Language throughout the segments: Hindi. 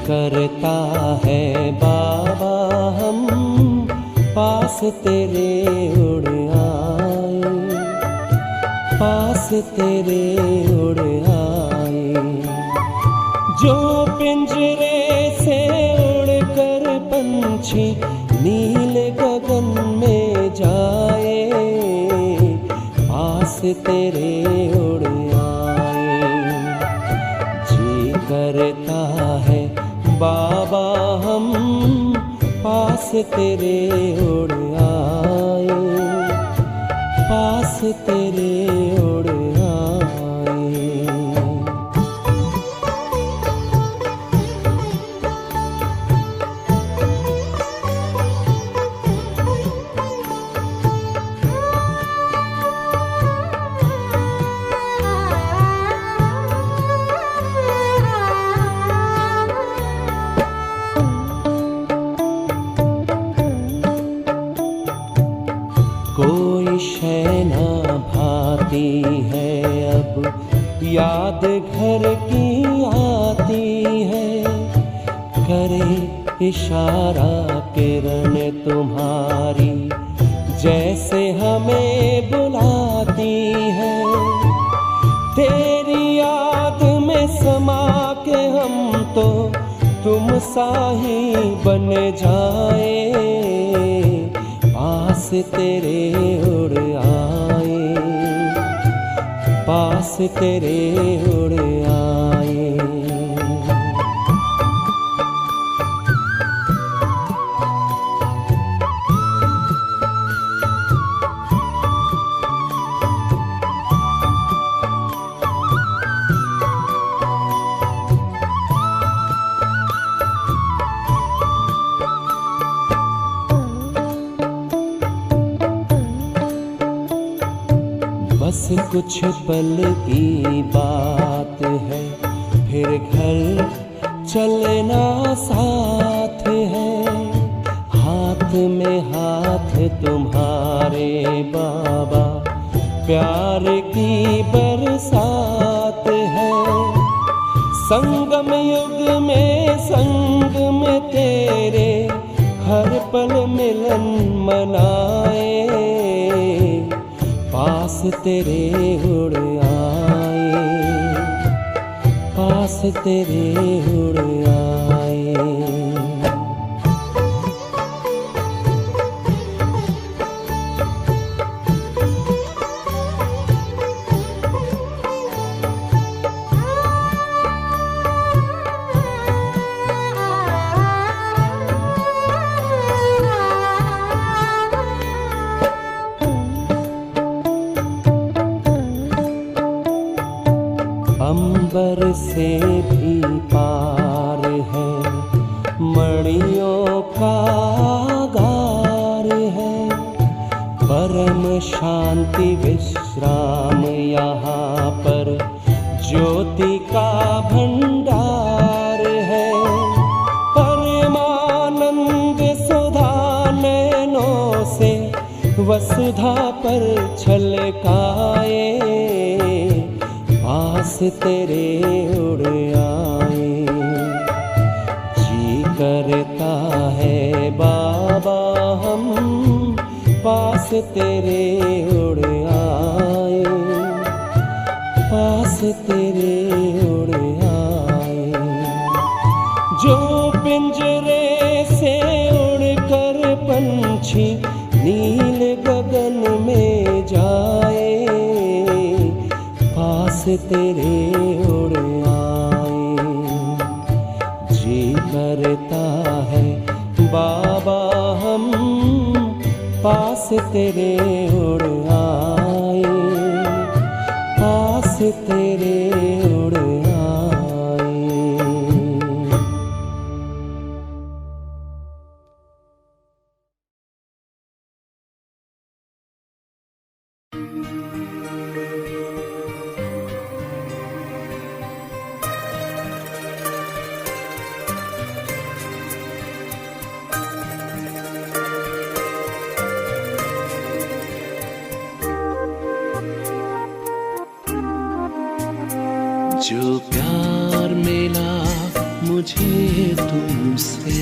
करता है बाबा हम पास तेरे उड़ आए, पास तेरे उड़ आए। जो पिंजरे से उड़कर पंछी नील गगन में जाए, पास तेरे उड़ आए। जी करता है बाबा हम पास तेरे उड़ आए, पास तेरे उड़ आए। कोई शै ना भाती है अब याद घर की आती है, करे इशारा किरण तुम्हारी जैसे हमें बुलाती है। तेरी याद में समा के हम तो तुम सा ही बन जाए, पास तेरे उड़ आए, पास तेरे उड़ आए। बस कुछ पल की बात है, फिर घर चलना साथ है। हाथ में हाथ तुम्हारे बाबा प्यार की बरसात है। संगम युग में संग में तेरे हर पल मिलन मनाए, पास तेरे उड़ आए, पास तेरे उड़ आए। अंबर से भी पार है, मणियों का गार है। परम शांति विश्राम यहाँ पर ज्योति का भंडार है। परमानंद सुधा नैनों से वसुधा पर छलकाए, पास तेरे उड़ आए। जी करता है बाबा हम पास तेरे उड़ आए, पास तेरे उड़ आए। जो पिंजरे से उड़कर पंछी नील गगन में जाए, पास तेरे उड़ आए। जी करता है बाबा हम पास तेरे उड़ आए, पास तेरे उड़ आए। मुझे तुमसे।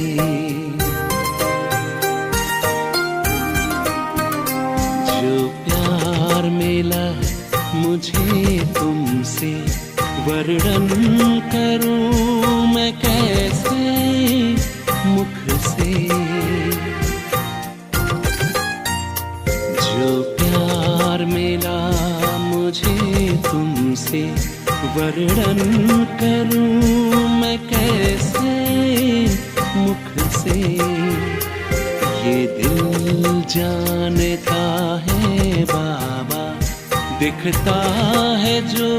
जो प्यार मिला मुझे तुमसे, वर्णन करूं मैं कैसे मुख से। जो प्यार मिला मुझे तुमसे, वर्णन करूं मैं कैसे मुख से। ये दिल जानता है बाबा, दिखता है जो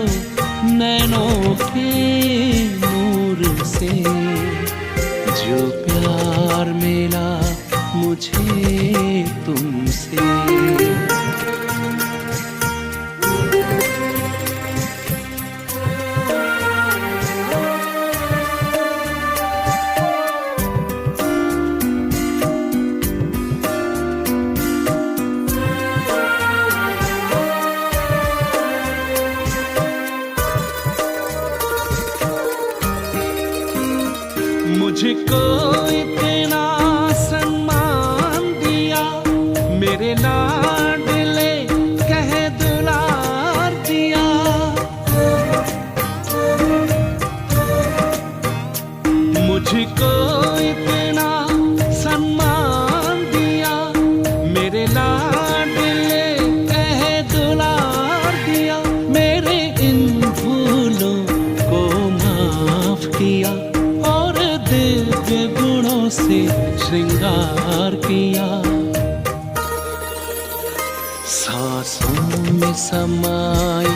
नैनों के नूर से। जो प्यार मिला मुझे तुमसे। मुझको इतना सम्मान दिया, मेरे लाडले कह दुलार दिया। मुझको इतना सम्मान दिया, मेरे लाडले कह दुलार दिया। मेरे इन भूलों को माफ किया, दिव्य गुणों से श्रृंगार किया। सांसों में समाए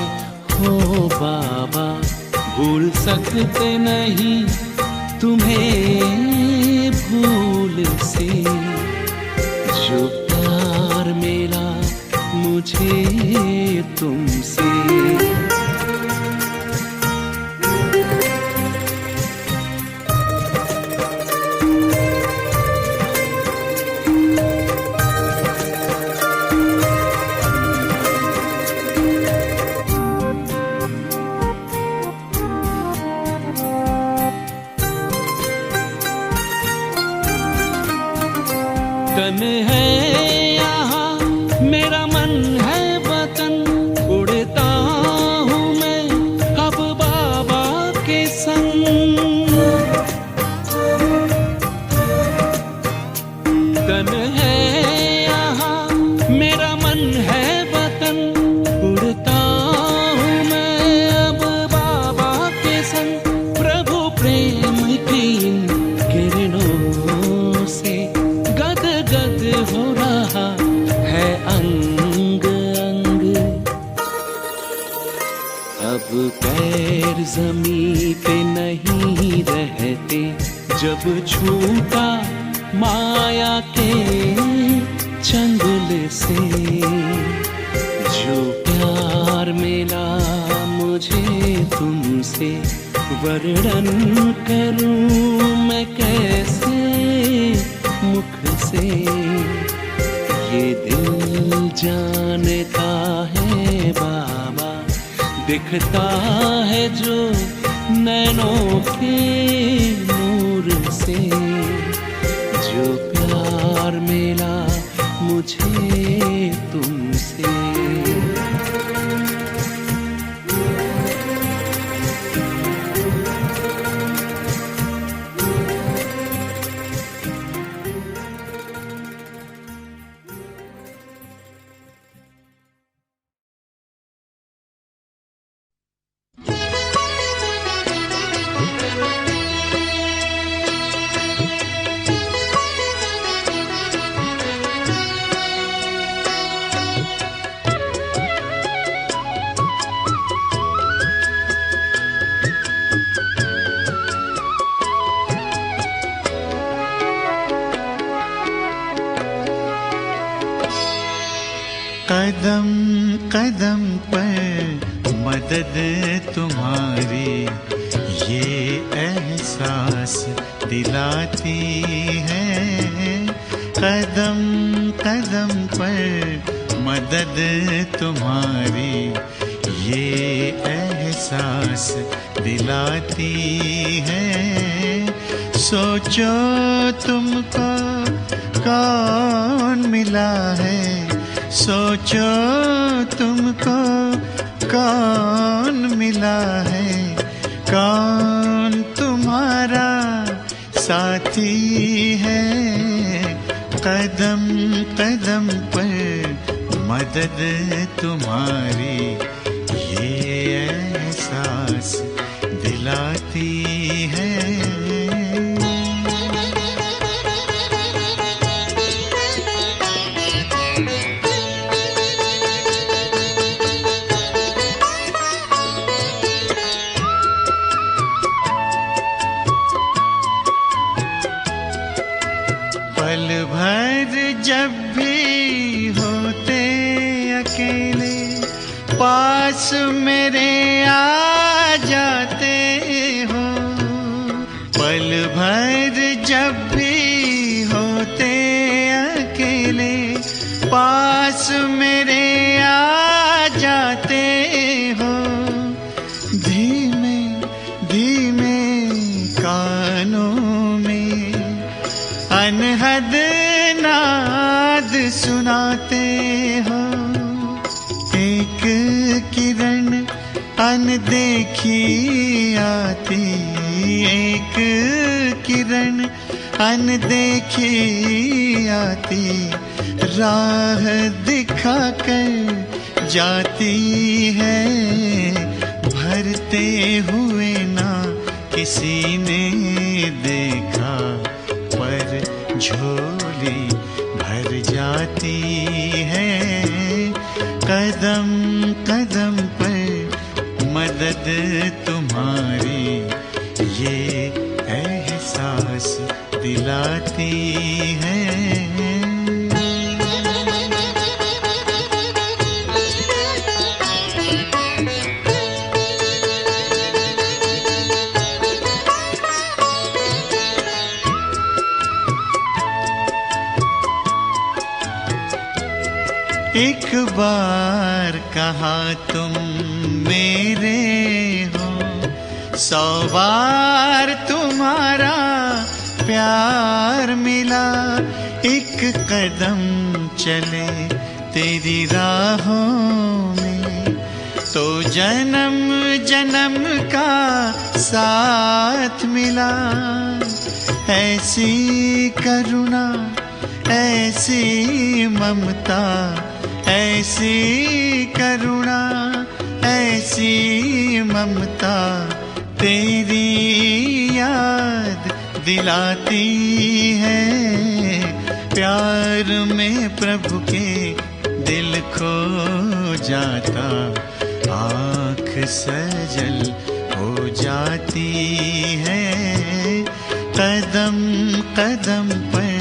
हो बाबा, भूल सकते नहीं तुम्हें भूल से। जो प्यार मिला मुझे तुमसे। तन है यहाँ मेरा मन है वतन, उड़ता हूँ मैं अब बाबा के संग। तन है यहाँ मेरा मन है वतन, उड़ता हूँ मैं अब बाबा के संग। प्रभु प्रेम की इन किरणों से गद हो रहा है अंग अंग। अब पैर जमीन पे नहीं रहते, जब छूटा माया के चंगुल से। जो प्यार मिला मुझे तुमसे, वर्णन करूं मैं कैसे मुख से। ये दिल जानता है बाबा, दिखता है जो नैनों के नूर से। जो प्यार मिला मुझे तुमसे। कदम कदम पर मदद तुम्हारी, ये एहसास दिलाती है। कदम कदम पर मदद तुम्हारी, ये एहसास दिलाती है। सोचो तुमको कौन मिला है, सोचो तुमको कौन मिला है, कौन तुम्हारा साथी है। कदम कदम पर मदद तुम्हारी ये एहसास दिलाती है। पल भर जब भी होते अकेले, पास मेरे आ जाते हो। पल भर जब भी होते अकेले, पास मेरे आ जाते हो। धीमे धीमे कानों में अनहद नाद सुनाते हो। एक किरण अनदेखी आती, एक किरण अनदेखी आती, राह दिखाकर जाती है। भरते हुए ना किसी ने देखा, पर झोली भर जाती है। कदम कदम पर मदद तुम्हारी ये एहसास दिलाती है। एक बार कहा तुम मेरे हो, 100 बार तुम्हारा प्यार मिला। एक कदम चले तेरी राहों में, तो जन्म जन्म का साथ मिला। ऐसी करुणा, ऐसी ममता, ऐसी करुणा, ऐसी ममता, तेरी याद दिलाती है। प्यार में प्रभु के दिल खो जाता, आँख सजल हो जाती है। कदम कदम पर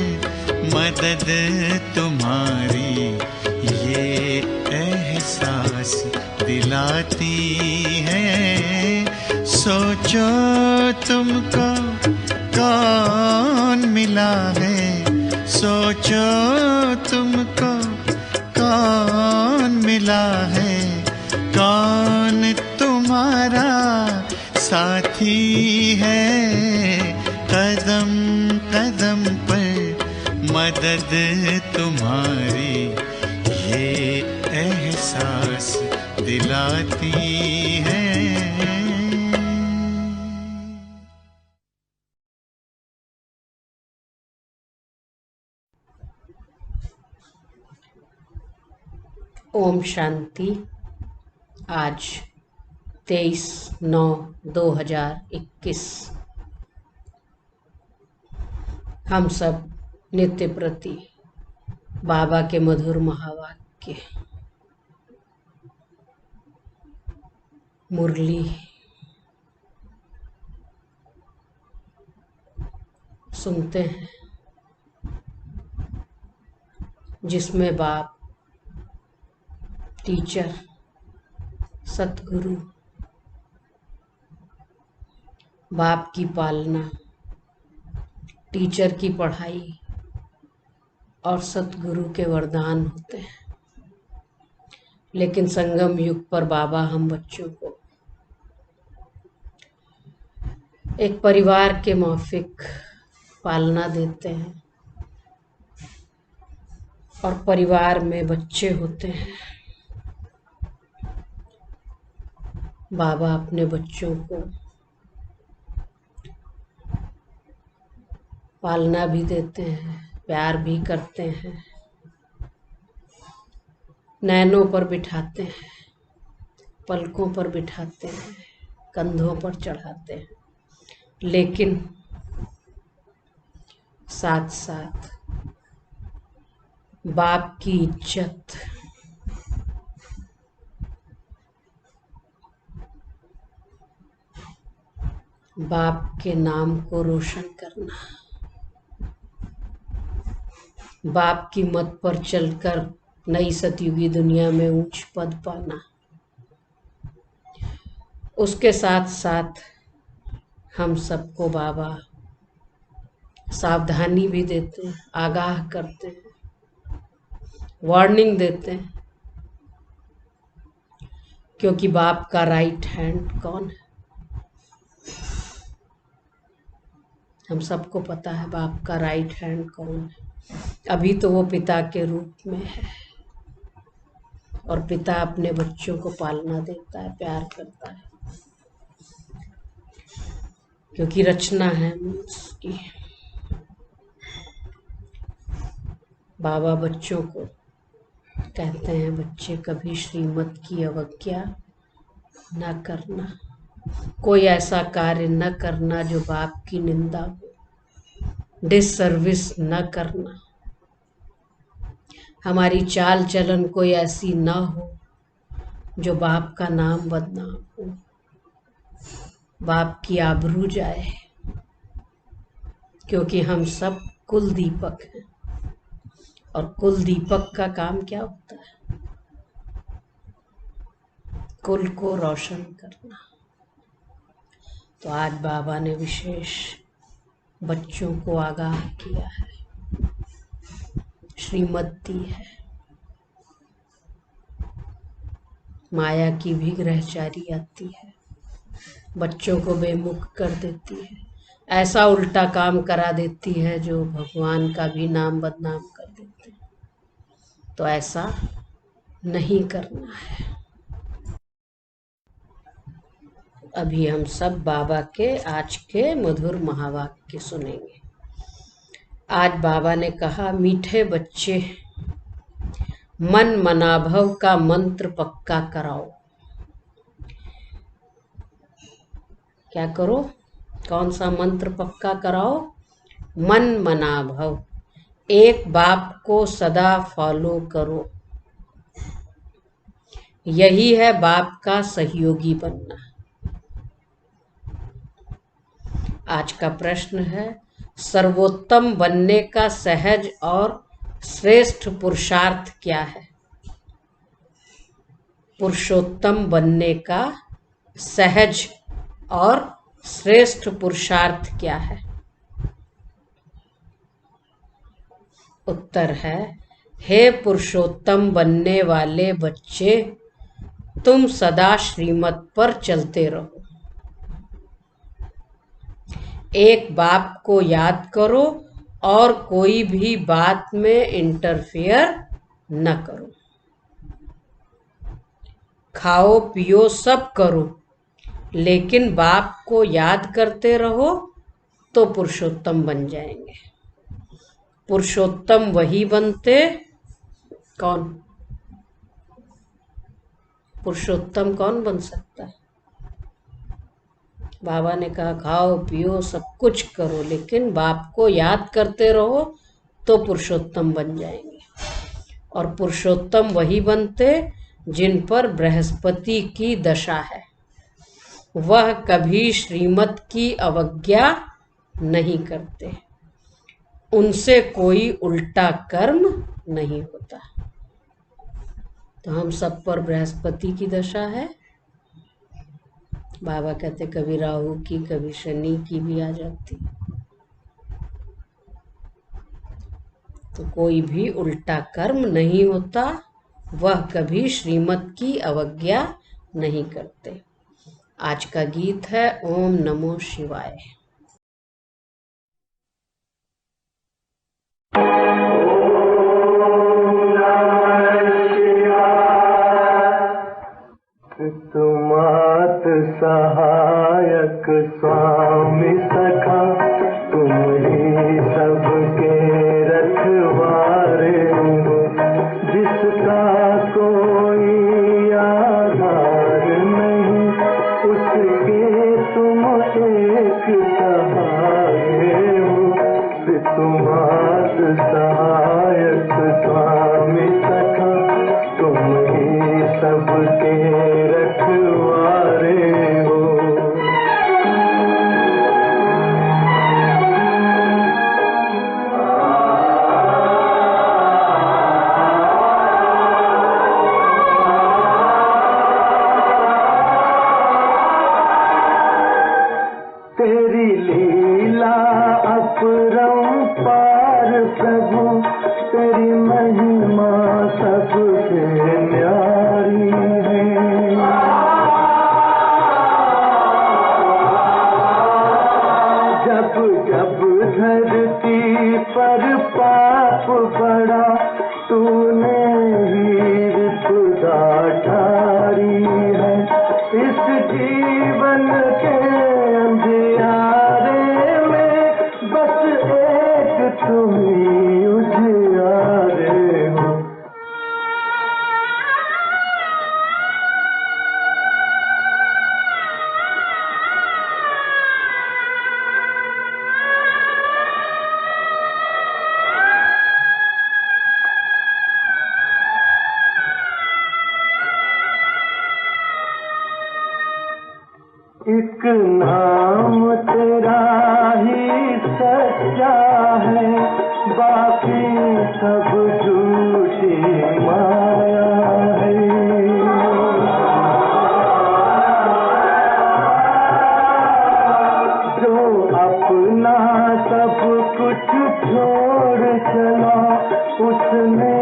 मदद तुम्हारी ये एहसास दिलाती है। सोचो तुमको कौन मिला है, सोचो तुमको कौन मिला है, कौन तुम्हारा साथी है। कदम कदम पर मदद तुम्हारी ये एहसास दिलाती है। ओम शांति। आज 23/9/2021 हम सब नित्य प्रति बाबा के मधुर महावाक्य मुरली सुनते हैं, जिसमें बाप टीचर सतगुरु बाप की पालना, टीचर की पढ़ाई और सतगुरु के वरदान होते हैं। लेकिन संगम युग पर बाबा हम बच्चों को एक परिवार के माफिक पालना देते हैं और परिवार में बच्चे होते हैं। बाबा अपने बच्चों को पालना भी देते हैं, प्यार भी करते हैं, नैनों पर बिठाते हैं, पलकों पर बिठाते हैं, कंधों पर चढ़ाते हैं, लेकिन साथ साथ बाप की इज्जत, बाप के नाम को रोशन करना, बाप की मत पर चलकर नई सतयुगी दुनिया में ऊंच पद पाना, उसके साथ साथ हम सबको बाबा सावधानी भी देते हैं, आगाह करते हैं, वार्निंग देते हैं, क्योंकि बाप का राइट हैंड कौन है? हम सबको पता है बाप का राइट हैंड कौन है। अभी तो वो पिता के रूप में है और पिता अपने बच्चों को पालना देता है, प्यार करता है, क्योंकि रचना है उसकी। बाबा बच्चों को कहते हैं, बच्चे कभी श्रीमत की अवज्ञा न करना, कोई ऐसा कार्य न करना जो बाप की निंदा हो, डिससर्विस न करना, हमारी चाल चलन कोई ऐसी न हो जो बाप का नाम बदनाम हो, बाप की आबरू जाए, क्योंकि हम सब कुल दीपक हैं और कुल दीपक का काम क्या होता है? कुल को रोशन करना। तो आज बाबा ने विशेष बच्चों को आगाह किया है, श्रीमत दी है। माया की भी ग्रहचारी आती है, बच्चों को बेमुख कर देती है, ऐसा उल्टा काम करा देती है जो भगवान का भी नाम बदनाम कर देते हैं। तो ऐसा नहीं करना है। अभी हम सब बाबा के आज के मधुर महावाक्य सुनेंगे। आज बाबा ने कहा, मीठे बच्चे, मन मनाभव का मंत्र पक्का कराओ। क्या करो? कौन सा मंत्र पक्का कराओ? मन मनाभव, एक बाप को सदा फॉलो करो। यही है बाप का सहयोगी बनना। आज का प्रश्न है, सर्वोत्तम बनने का सहज और श्रेष्ठ पुरुषार्थ क्या है? पुरुषोत्तम बनने का सहज और श्रेष्ठ पुरुषार्थ क्या है? उत्तर है, हे पुरुषोत्तम बनने वाले बच्चे, तुम सदा श्रीमत पर चलते रहो। एक बाप को याद करो और कोई भी बात में इंटरफेयर न करो। खाओ पियो सब करो, लेकिन बाप को याद करते रहो तो पुरुषोत्तम बन जाएंगे। पुरुषोत्तम वही बनते, कौन? पुरुषोत्तम कौन बन सकता है? बाबा ने कहा, खाओ पियो सब कुछ करो, लेकिन बाप को याद करते रहो तो पुरुषोत्तम बन जाएंगे। और पुरुषोत्तम वही बनते जिन पर बृहस्पति की दशा है। वह कभी श्रीमत की अवज्ञा नहीं करते, उनसे कोई उल्टा कर्म नहीं होता। तो हम सब पर बृहस्पति की दशा है। बाबा कहते कभी राहु की, कभी शनि की भी आ जाती, तो कोई भी उल्टा कर्म नहीं होता, वह कभी श्रीमत की अवज्ञा नहीं करते। आज का गीत है ओम नमो शिवाय। तुमात सहायक स्वामी सखा, तुम ही सबके रखवारे हो। जिसका कोई आधार नहीं, उसके तुम एक सहारे हो। तुमात सहायक स्वामी सखा, तुम ही सबके रखवारे हो। तेरी लीला अपरंपार प्रभु, तेरी महिमा सबसे न्यारी है। जब जब धरती पर पाप बढ़ा, तूने ही खुदा ठारी है। इस जीवन के अंधियारे में बस एक तुम ही उजियारे हो। एक नाम तेरा ही सच्चा है, बाकी सब झूठी माया है। जो अपना सब कुछ छोड़ चला, उसने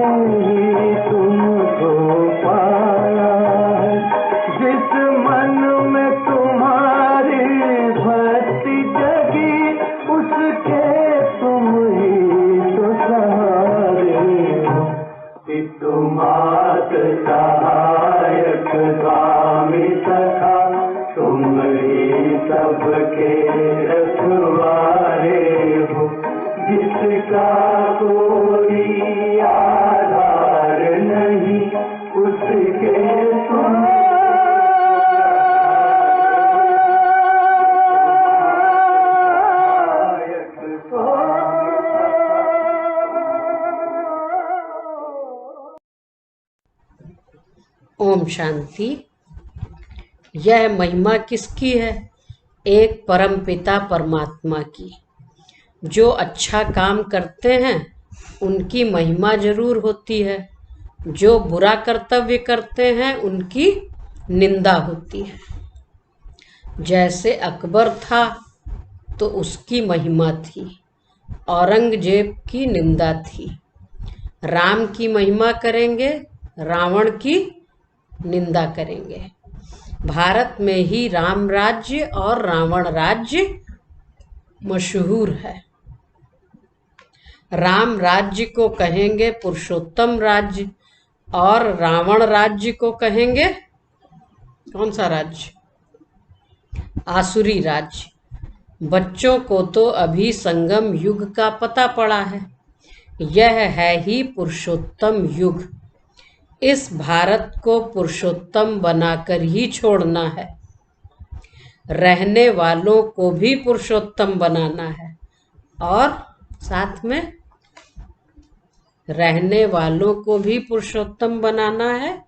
ही तुमको पाया है। जिस मन में तुम्हारी भक्ति जगी, उसके तुम ही तो सहारे हो। तुमात सहायक स्वामी सखा, तुम ही सबके रखवारे हो। जिसका कोई आधार नहीं, उसके तुम ओम शांति। यह महिमा किसकी है? एक परमपिता परमात्मा की। जो अच्छा काम करते हैं उनकी महिमा जरूर होती है, जो बुरा कर्तव्य करते हैं उनकी निंदा होती है। जैसे अकबर था तो उसकी महिमा थी, औरंगजेब की निंदा थी। राम की महिमा करेंगे, रावण की निंदा करेंगे। भारत में ही राम राज्य और रावण राज्य मशहूर है। राम राज्य को कहेंगे पुरुषोत्तम राज्य, और रावण राज्य को कहेंगे कौन सा राज्य? आसुरी राज्य। बच्चों को तो अभी संगम युग का पता पड़ा है। यह है ही पुरुषोत्तम युग। इस भारत को पुरुषोत्तम बनाकर ही छोड़ना है। रहने वालों को भी पुरुषोत्तम बनाना है, और साथ में रहने वालों को भी पुरुषोत्तम बनाना है,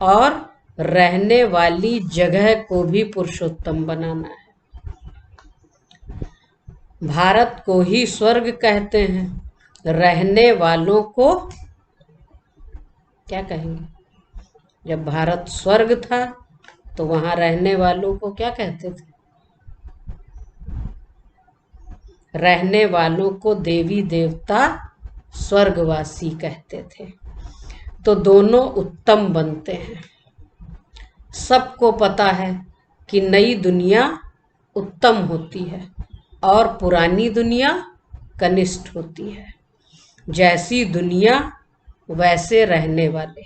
और रहने वाली जगह को भी पुरुषोत्तम बनाना है। भारत को ही स्वर्ग कहते हैं, रहने वालों को क्या कहेंगे? जब भारत स्वर्ग था तो वहां रहने वालों को क्या कहते थे? रहने वालों को देवी देवता स्वर्गवासी कहते थे। तो दोनों उत्तम बनते हैं। सबको पता है कि नई दुनिया उत्तम होती है और पुरानी दुनिया कनिष्ठ होती है। जैसी दुनिया वैसे रहने वाले।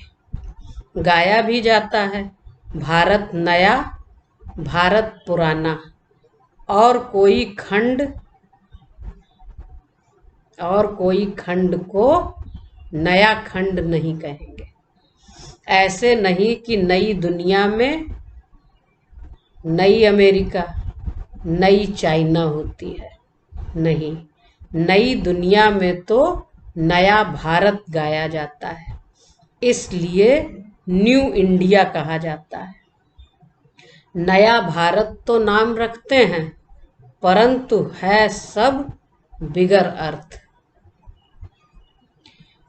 गाया भी जाता है, भारत नया, भारत पुराना, और कोई खंड को नया खंड नहीं कहेंगे। ऐसे नहीं कि नई दुनिया में नई अमेरिका, नई चाइना होती है, नहीं, नई दुनिया में तो नया भारत गाया जाता है, इसलिए न्यू इंडिया कहा जाता है। नया भारत तो नाम रखते हैं, परंतु है सब बिगर अर्थ।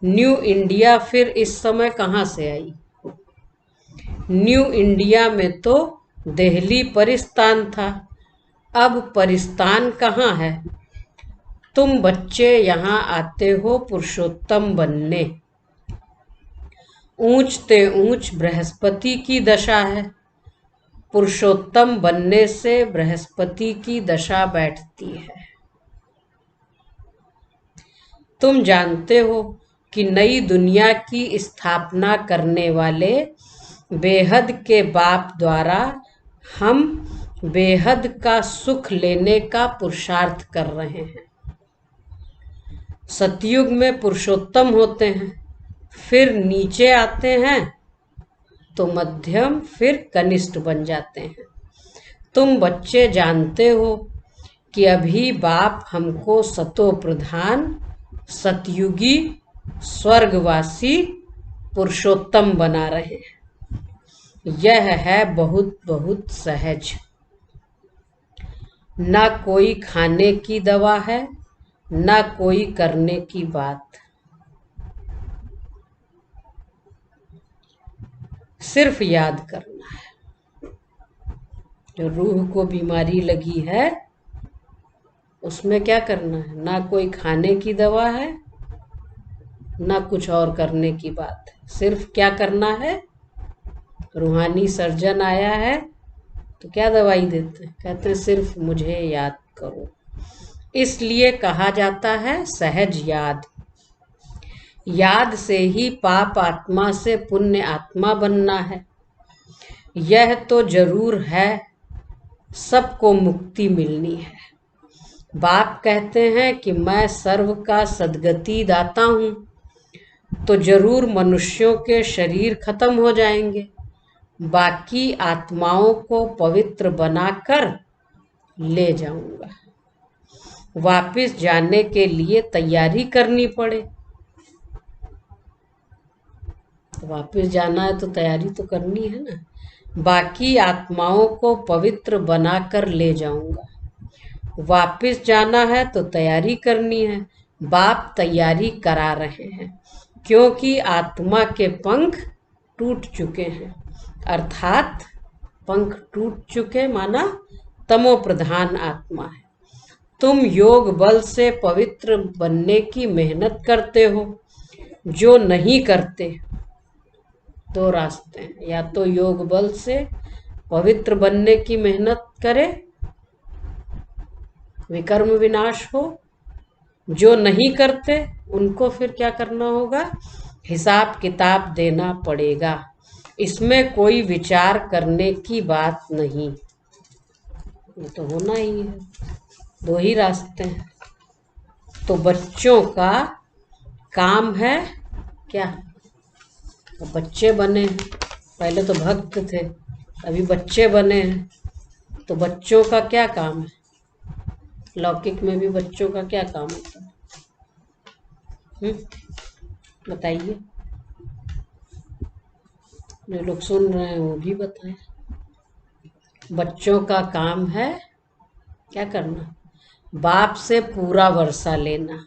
न्यू इंडिया फिर इस समय कहाँ से आई? न्यू इंडिया में तो दिल्ली परिस्तान था, अब परिस्तान कहाँ है? तुम बच्चे यहाँ आते हो पुरुषोत्तम बनने। ऊंचते ऊंच बृहस्पति की दशा है, पुरुषोत्तम बनने से बृहस्पति की दशा बैठती है। तुम जानते हो कि नई दुनिया की स्थापना करने वाले बेहद के बाप द्वारा हम बेहद का सुख लेने का पुरुषार्थ कर रहे हैं। सतयुग में पुरुषोत्तम होते हैं, फिर नीचे आते हैं तो मध्यम, फिर कनिष्ठ बन जाते हैं। तुम बच्चे जानते हो कि अभी बाप हमको सतो प्रधान, सतयुगी, स्वर्गवासी, पुरुषोत्तम बना रहे हैं। यह है बहुत बहुत सहज। ना कोई खाने की दवा है, ना कोई करने की बात। सिर्फ याद करना है। जो रूह को बीमारी लगी है उसमें क्या करना है? ना कोई खाने की दवा है, ना कुछ और करने की बात है। सिर्फ क्या करना है? रूहानी सर्जन आया है तो क्या दवाई देते हैं? कहते हैं सिर्फ मुझे याद करो। इसलिए कहा जाता है सहज याद। याद से ही पाप आत्मा से पुण्य आत्मा बनना है। यह तो जरूर है, सबको मुक्ति मिलनी है। बाप कहते हैं कि मैं सर्व का सद्गति दाता हूँ, तो जरूर मनुष्यों के शरीर खत्म हो जाएंगे, बाकी आत्माओं को पवित्र बनाकर ले जाऊंगा। वापस जाने के लिए तैयारी करनी पड़े, तो वापस जाना है तो तैयारी तो करनी है ना। बाकी आत्माओं को पवित्र बनाकर ले जाऊंगा। वापस जाना है तो तैयारी करनी है। बाप तैयारी करा रहे हैं, क्योंकि आत्मा के पंख टूट चुके हैं। अर्थात पंख टूट चुके माना तमो प्रधान आत्मा है। तुम योग बल से पवित्र बनने की मेहनत करते हो। जो नहीं करते, दो रास्ते हैं, या तो योग बल से पवित्र बनने की मेहनत करे, विकर्म विनाश हो। जो नहीं करते उनको फिर क्या करना होगा? हिसाब किताब देना पड़ेगा। इसमें कोई विचार करने की बात नहीं, ये तो होना ही है। दो ही रास्ते हैं। तो बच्चों का काम है क्या? तो बच्चे बने हैं, पहले तो भक्त थे, अभी बच्चे बने हैं, तो बच्चों का क्या काम है? लौकिक में भी बच्चों का क्या काम होता है? बताइए, जो लोग सुन रहे हैं वो भी बताएं। बच्चों का काम है क्या करना? बाप से पूरा वर्षा लेना,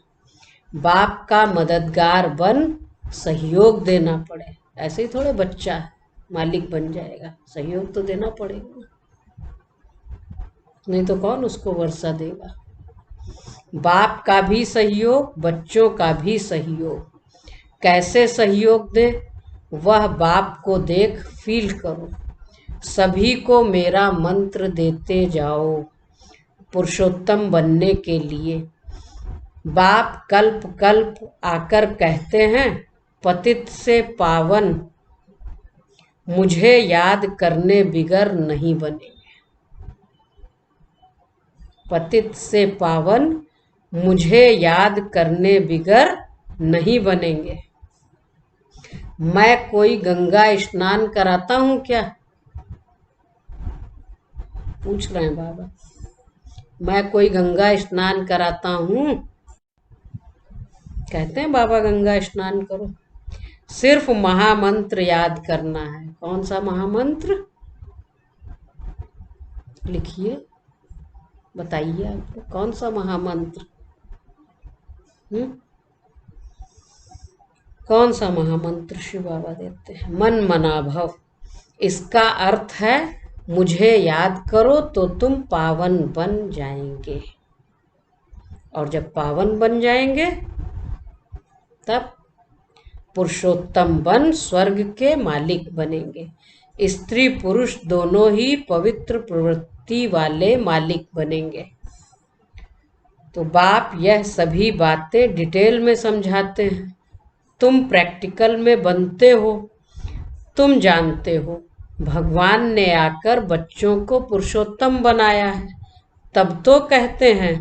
बाप का मददगार बन सहयोग देना पड़े। ऐसे ही थोड़े बच्चा मालिक बन जाएगा, सहयोग तो देना पड़ेगा, नहीं तो कौन उसको वर्षा देगा? बाप का भी सहयोग, बच्चों का भी सहयोग। कैसे सहयोग दे? वह बाप को देख फील करो। सभी को मेरा मंत्र देते जाओ पुरुषोत्तम बनने के लिए। बाप कल्प कल्प आकर कहते हैं पतित से पावन मुझे याद करने बिगर नहीं बनेंगे। पतित से पावन मुझे याद करने बिगर नहीं बनेंगे। मैं कोई गंगा स्नान कराता हूं क्या? पूछ रहे हैं बाबा। मैं कोई गंगा स्नान कराता हूं? कहते हैं बाबा गंगा स्नान करो। सिर्फ महामंत्र याद करना है। कौन सा महामंत्र? लिखिए, बताइए आपको कौन सा महामंत्र। कौन सा महामंत्र शिव बाबा देते हैं? मन मना भव। इसका अर्थ है मुझे याद करो तो तुम पावन बन जाएंगे, और जब पावन बन जाएंगे तब पुरुषोत्तम बन स्वर्ग के मालिक बनेंगे। स्त्री पुरुष दोनों ही पवित्र प्रवृत्ति वाले मालिक बनेंगे। तो बाप यह सभी बातें डिटेल में समझाते हैं। तुम प्रैक्टिकल में बनते हो, तुम जानते हो भगवान ने आकर बच्चों को पुरुषोत्तम बनाया है। तब तो कहते हैं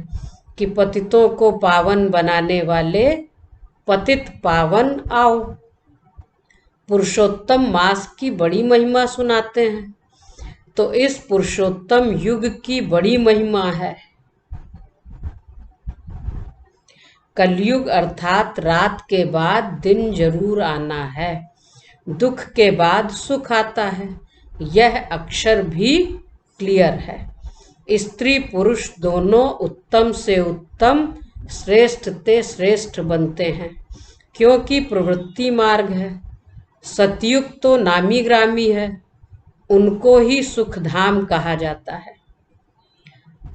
कि पतितों को पावन बनाने वाले पतित पावन आओ। पुरुषोत्तम मास की बड़ी महिमा सुनाते हैं, तो इस पुरुषोत्तम युग की बड़ी महिमा है। कलयुग अर्थात रात के बाद दिन जरूर आना है। दुख के बाद सुख आता है, यह अक्षर भी क्लियर है। स्त्री पुरुष दोनों उत्तम से उत्तम, श्रेष्ठ ते श्रेष्ठ बनते हैं, क्योंकि प्रवृत्ति मार्ग है। सतयुग तो नामी ग्रामी है, उनको ही सुख धाम कहा जाता है।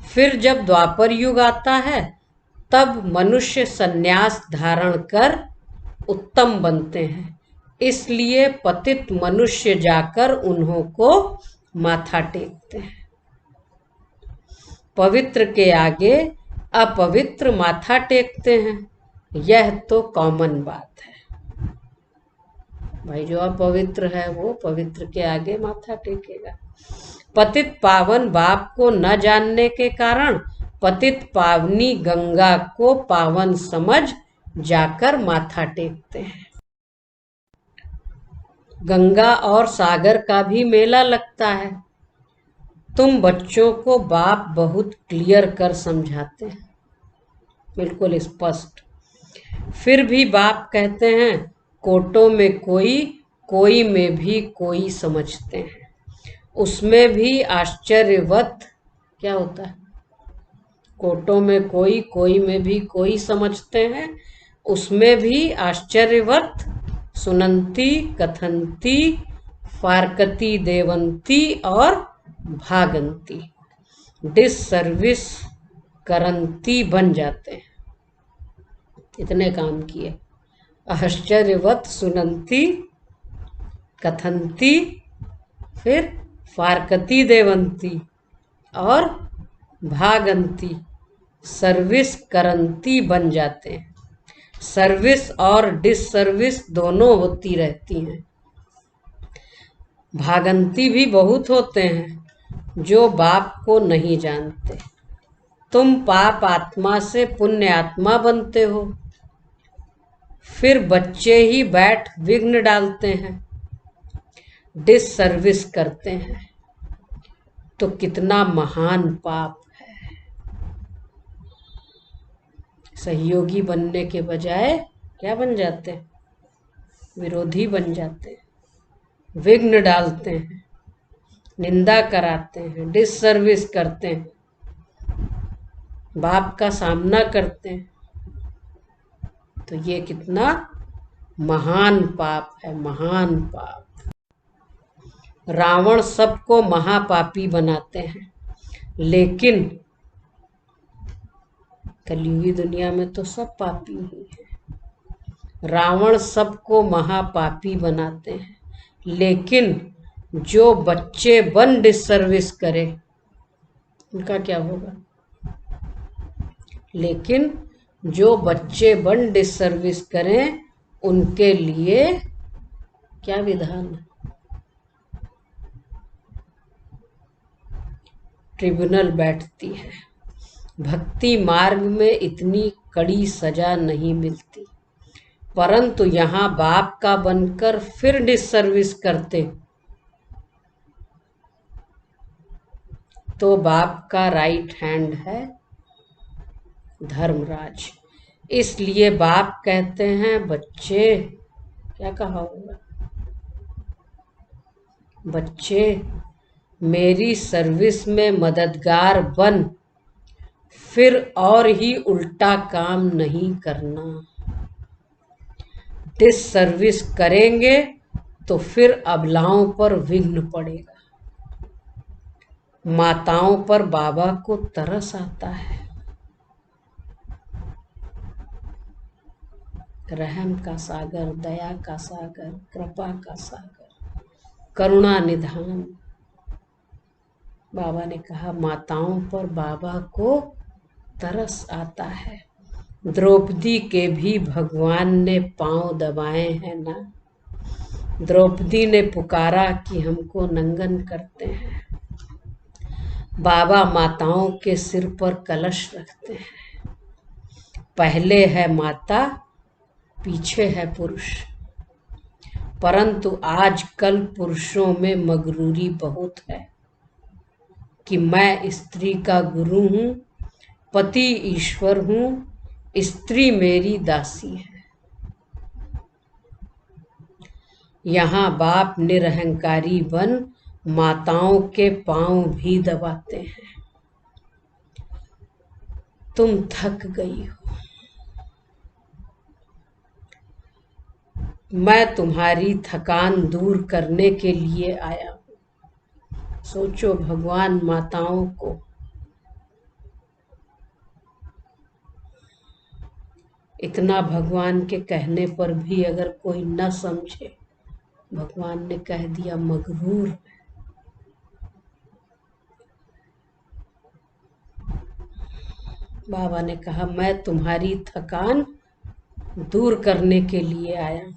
फिर जब द्वापर युग आता है तब मनुष्य संन्यास धारण कर उत्तम बनते हैं। इसलिए पतित मनुष्य जाकर उन्हों को माथा टेकते हैं। पवित्र के आगे अपवित्र माथा टेकते हैं, यह तो कॉमन बात है भाई। जो अपवित्र है वो पवित्र के आगे माथा टेकेगा। पतित पावन बाप को न जानने के कारण पतित पावनी गंगा को पावन समझ जाकर माथा टेकते हैं। गंगा और सागर का भी मेला लगता है। तुम बच्चों को बाप बहुत क्लियर कर समझाते हैं, बिल्कुल स्पष्ट। फिर भी बाप कहते हैं कोटों में कोई, कोई में भी कोई समझते हैं। उसमें भी आश्चर्यवत क्या होता है? कोटों में कोई, कोई में भी कोई समझते हैं। उसमें भी आश्चर्यवत सुनंती, कथंती, फारकती, देवंती और भागंती, डिसर्विस करंती बन जाते हैं। इतने काम किए। आश्चर्यवत, सुनंती, कथंती, फिर फारकती, देवंती और भागंती, सर्विस करंती बन जाते हैं। सर्विस और डिसर्विस दोनों होती रहती हैं। भागंती भी बहुत होते हैं जो बाप को नहीं जानते। तुम पाप आत्मा से पुण्य आत्मा बनते हो, फिर बच्चे ही बैठ विघ्न डालते हैं, डिसर्विस करते हैं, तो कितना महान पाप है। सहयोगी बनने के बजाय क्या बन जाते हैं? विरोधी बन जाते हैं, विघ्न डालते हैं, निंदा कराते हैं, डिसर्विस करते हैं, बाप का सामना करते हैं। तो ये कितना महान पाप है, महान पाप। रावण सबको महापापी बनाते हैं, लेकिन कलयुगी दुनिया में तो सब पापी ही है। रावण सबको महापापी बनाते हैं, लेकिन जो बच्चे बन डिसर्विस करे उनका क्या होगा? लेकिन जो बच्चे बन डिसर्विस करें उनके लिए क्या विधान है? ट्रिब्यूनल बैठती है। भक्ति मार्ग में इतनी कड़ी सजा नहीं मिलती, परंतु यहाँ बाप का बनकर फिर डिससर्विस करते तो बाप का राइट हैंड है धर्मराज। इसलिए बाप कहते हैं, बच्चे, क्या कहा होगा, बच्चे मेरी सर्विस में मददगार बन, फिर और ही उल्टा काम नहीं करना। डिससर्विस करेंगे तो फिर अबलाओं पर विघ्न पड़ेगा। माताओं पर बाबा को तरस आता है। रहम का सागर, दया का सागर, कृपा का सागर, करुणा निधान। बाबा ने कहा माताओं पर बाबा को तरस आता है। द्रौपदी के भी भगवान ने पांव दबाए हैं ना। द्रौपदी ने पुकारा कि हमको नंगन करते हैं। बाबा माताओं के सिर पर कलश रखते हैं। पहले है माता, पीछे है पुरुष। परंतु आजकल पुरुषों में मगरूरी बहुत है कि मैं स्त्री का गुरु हूँ, पति ईश्वर हूँ, स्त्री मेरी दासी है। यहाँ बाप निरहंकारी बन माताओं के पांव भी दबाते हैं। तुम थक गई हो, मैं तुम्हारी थकान दूर करने के लिए आया हूँ। सोचो भगवान माताओं को इतना भगवान के कहने पर भी अगर कोई न समझे, भगवान ने कह दिया मगरूर। बाबा ने कहा मैं तुम्हारी थकान दूर करने के लिए आया हूँ।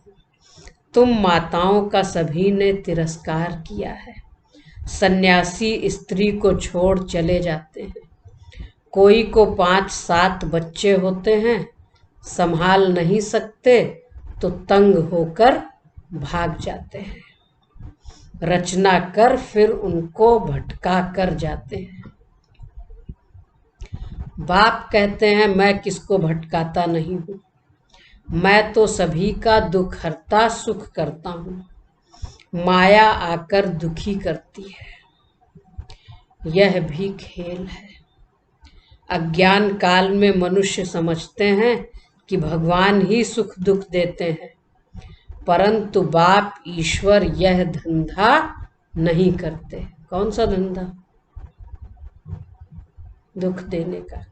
तुम माताओं का सभी ने तिरस्कार किया है। सन्यासी स्त्री को छोड़ चले जाते हैं। कोई को 5-7 बच्चे होते हैं, संभाल नहीं सकते तो तंग होकर भाग जाते हैं। रचना कर फिर उनको भटका कर जाते हैं। बाप कहते हैं मैं किसको भटकाता नहीं हूँ, मैं तो सभी का दुख हरता सुख करता हूँ। माया आकर दुखी करती है, यह भी खेल है। अज्ञान काल में मनुष्य समझते हैं कि भगवान ही सुख दुख देते हैं, परंतु बाप ईश्वर यह धंधा नहीं करते। कौन सा धंधा? दुख देने का।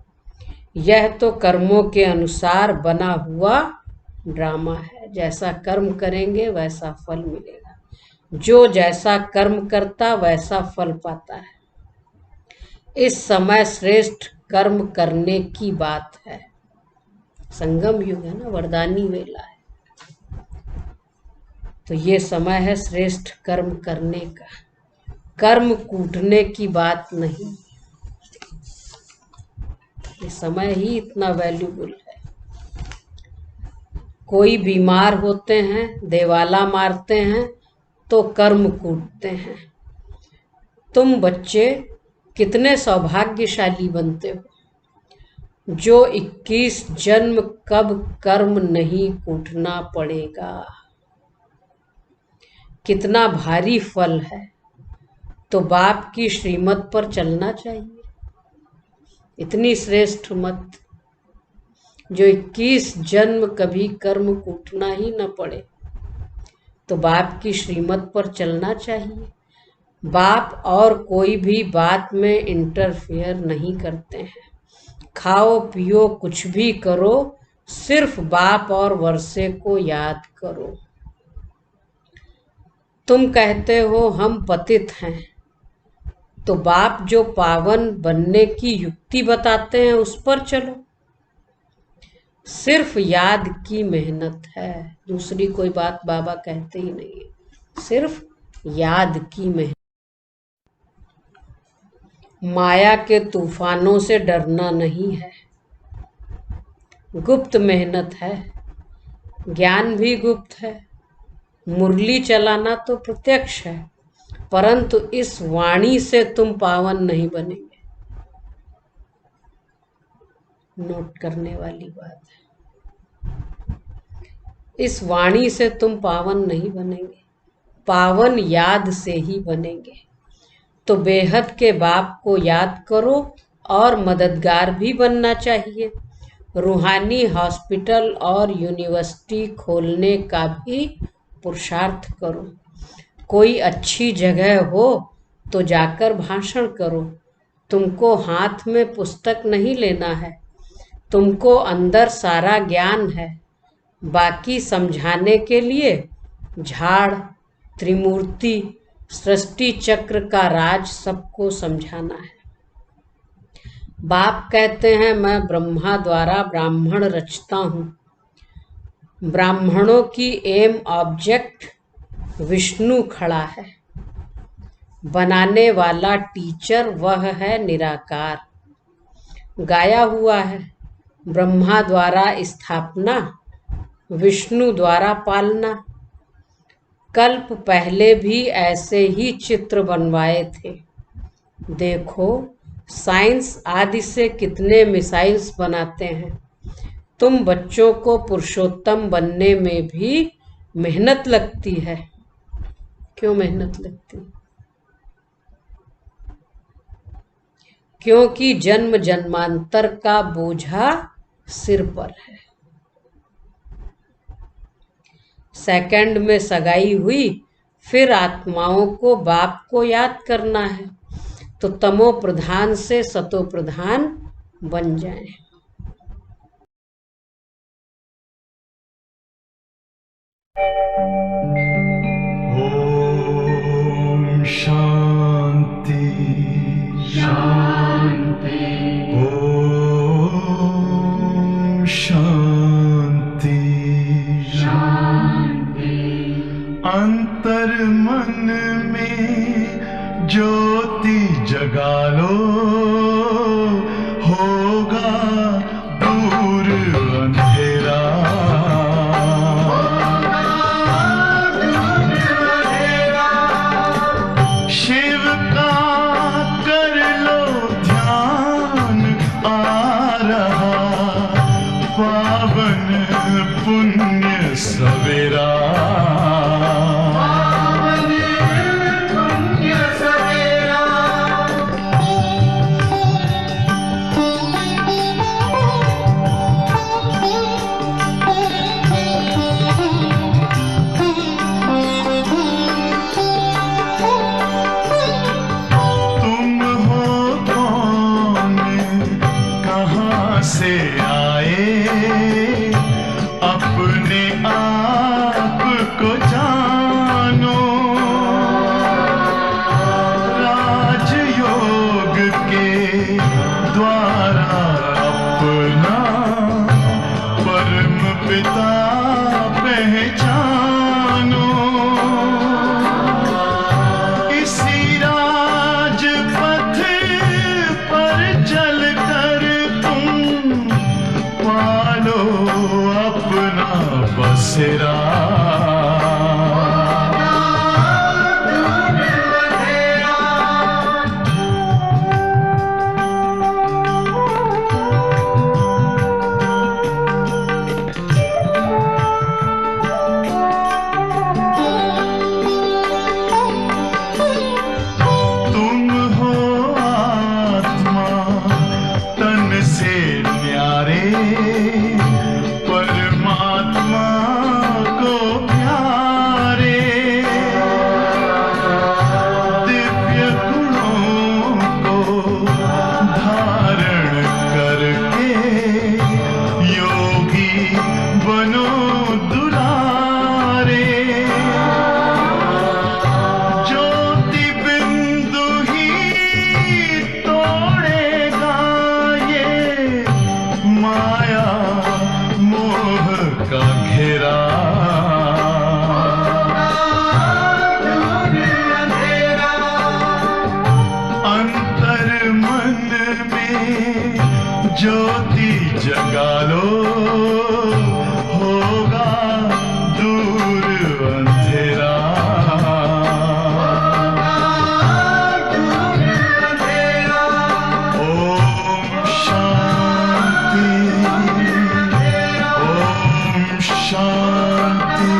यह तो कर्मों के अनुसार बना हुआ ड्रामा है। जैसा कर्म करेंगे वैसा फल मिलेगा। जो जैसा कर्म करता वैसा फल पाता है। इस समय श्रेष्ठ कर्म करने की बात है। संगम युग है ना, वरदानी वेला है, तो ये समय है श्रेष्ठ कर्म करने का। कर्म कूटने की बात नहीं। ये समय ही इतना वैल्यूबल है। कोई बीमार होते हैं, देवाला मारते हैं तो कर्म कूटते हैं। तुम बच्चे कितने सौभाग्यशाली बनते हो जो 21 जन्म कब कर्म नहीं कूटना पड़ेगा। कितना भारी फल है। तो बाप की श्रीमत पर चलना चाहिए। इतनी श्रेष्ठ मत जो 21 जन्म कभी कर्म कूटना ही न पड़े, तो बाप की श्रीमत पर चलना चाहिए। बाप और कोई भी बात में इंटरफेयर नहीं करते हैं। खाओ पियो कुछ भी करो, सिर्फ बाप और वर्षे को याद करो। तुम कहते हो हम पतित हैं, तो बाप जो पावन बनने की युक्ति बताते हैं उस पर चलो। सिर्फ याद की मेहनत है, दूसरी कोई बात बाबा कहते ही नहीं है। सिर्फ याद की मेहनत। माया के तूफानों से डरना नहीं है। गुप्त मेहनत है, ज्ञान भी गुप्त है। मुरली चलाना तो प्रत्यक्ष है, परंतु इस वाणी से तुम पावन नहीं बनेंगे। नोट करने वाली बात है, इस वाणी से तुम पावन नहीं बनेंगे, पावन याद से ही बनेंगे। तो बेहद के बाप को याद करो और मददगार भी बनना चाहिए। रूहानी हॉस्पिटल और यूनिवर्सिटी खोलने का भी पुरुषार्थ करो। कोई अच्छी जगह हो तो जाकर भाषण करो। तुमको हाथ में पुस्तक नहीं लेना है, तुमको अंदर सारा ज्ञान है। बाकी समझाने के लिए झाड़, त्रिमूर्ति, सृष्टि चक्र का राज सबको समझाना है। बाप कहते हैं, मैं ब्रह्मा द्वारा ब्राह्मण रचता हूँ। ब्राह्मणों की एम ऑब्जेक्ट विष्णु खड़ा है। बनाने वाला टीचर वह है निराकार। गाया हुआ है, ब्रह्मा द्वारा स्थापना, विष्णु द्वारा पालना। कल्प पहले भी ऐसे ही चित्र बनवाए थे। देखो साइंस आदि से कितने मिसाइल्स बनाते हैं। तुम बच्चों को पुरुषोत्तम बनने में भी मेहनत लगती है। क्यों मेहनत लगती? क्योंकि जन्म जन्मांतर का बोझा सिर पर है। सेकंड में सगाई हुई, फिर आत्माओं को बाप को याद करना है, तो तमो प्रधान से सतो प्रधान बन जाएं। ओम शांति शांति। ओम शांति शांति। अंतर मन में ज्योति जगा लो, होगा दूर अंधेरा। शिव का कर लो ध्यान, आ रहा पावन पुण्य सवेरा। अंतर जगा लो, होगा दूर अंधेरा। ओम शांति, ओम शांति,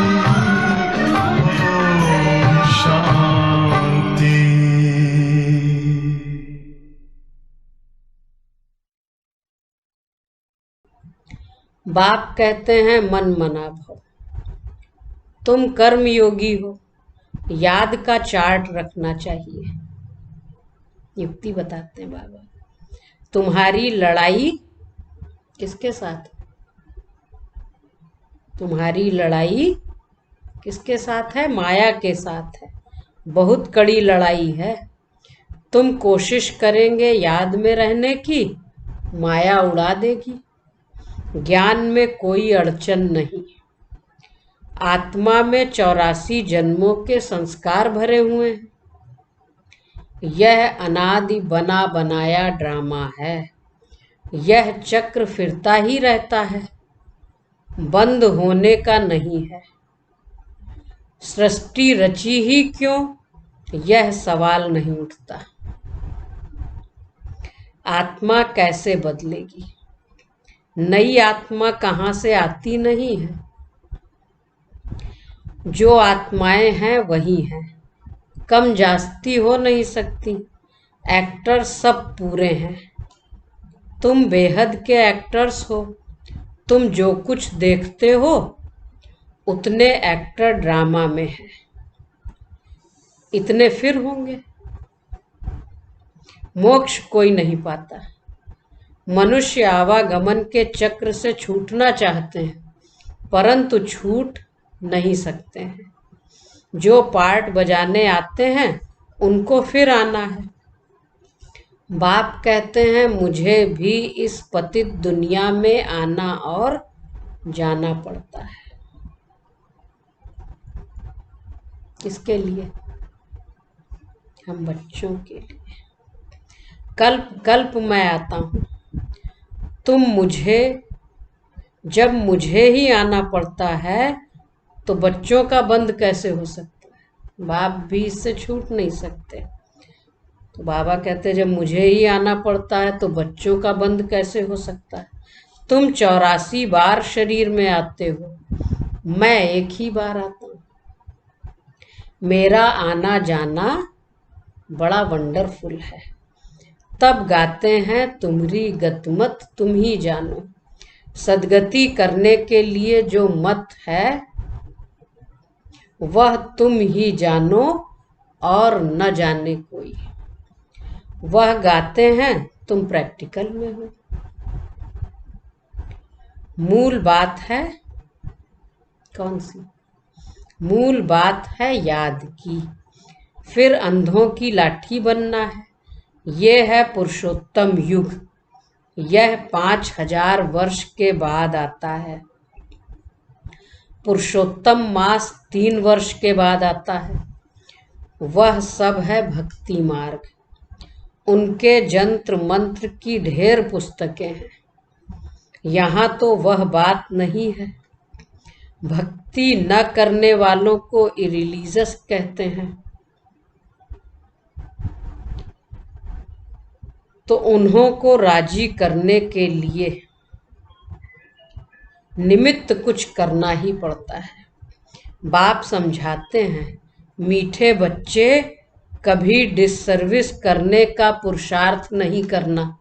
ओम शांति। बाप कहते हैं मन मना भव, तुम कर्म योगी हो, याद का चार्ट रखना चाहिए। युक्ति बताते हैं बाबा। तुम्हारी लड़ाई किसके साथ? तुम्हारी लड़ाई किसके साथ है? माया के साथ है। बहुत कड़ी लड़ाई है। तुम कोशिश करेंगे याद में रहने की, माया उड़ा देगी। ज्ञान में कोई अड़चन नहीं। आत्मा में 84 जन्मों के संस्कार भरे हुए हैं। यह अनादि बना बनाया ड्रामा है। यह चक्र फिरता ही रहता है, बंद होने का नहीं है। सृष्टि रची ही क्यों, यह सवाल नहीं उठता। आत्मा कैसे बदलेगी? नई आत्मा कहाँ से आती नहीं है। जो आत्माएं हैं वही हैं, कम जास्ती हो नहीं सकती। एक्टर सब पूरे हैं। तुम बेहद के एक्टर्स हो। तुम जो कुछ देखते हो उतने एक्टर ड्रामा में हैं। इतने फिर होंगे। मोक्ष कोई नहीं पाता। मनुष्य आवागमन के चक्र से छूटना चाहते हैं, परंतु छूट नहीं सकते हैं। जो पार्ट बजाने आते हैं उनको फिर आना है। बाप कहते हैं मुझे भी इस पतित दुनिया में आना और जाना पड़ता है। किसके लिए? हम बच्चों के लिए। कल्प कल्प मैं आता हूँ। जब मुझे ही आना पड़ता है तो बच्चों का बंद कैसे हो सकता है? बाप भी इससे छूट नहीं सकते। तो बाबा कहते जब मुझे ही आना पड़ता है तो बच्चों का बंद कैसे हो सकता है? तुम 84 बार शरीर में आते हो, मैं एक ही बार आता हूँ। मेरा आना जाना बड़ा वंडरफुल है। तब गाते हैं तुम्हारी गतमत तुम ही जानो। सदगति करने के लिए जो मत है वह तुम ही जानो और न जाने कोई। वह गाते हैं, तुम प्रैक्टिकल में हो। मूल बात है कौन सी? मूल बात है याद की। फिर अंधों की लाठी बनना है। ये है पुरुषोत्तम युग। यह 5000 वर्ष के बाद आता है। पुरुषोत्तम मास 3 वर्ष के बाद आता है। वह सब है भक्ति मार्ग। उनके जंत्र मंत्र की ढेर पुस्तकें हैं। यहाँ तो वह बात नहीं है। भक्ति न करने वालों को इरिलीजियस कहते हैं। तो उन्हों को राजी करने के लिए निमित्त कुछ करना ही पड़ता है। बाप समझाते हैं मीठे बच्चे कभी डिससर्विस करने का पुरुषार्थ नहीं करना।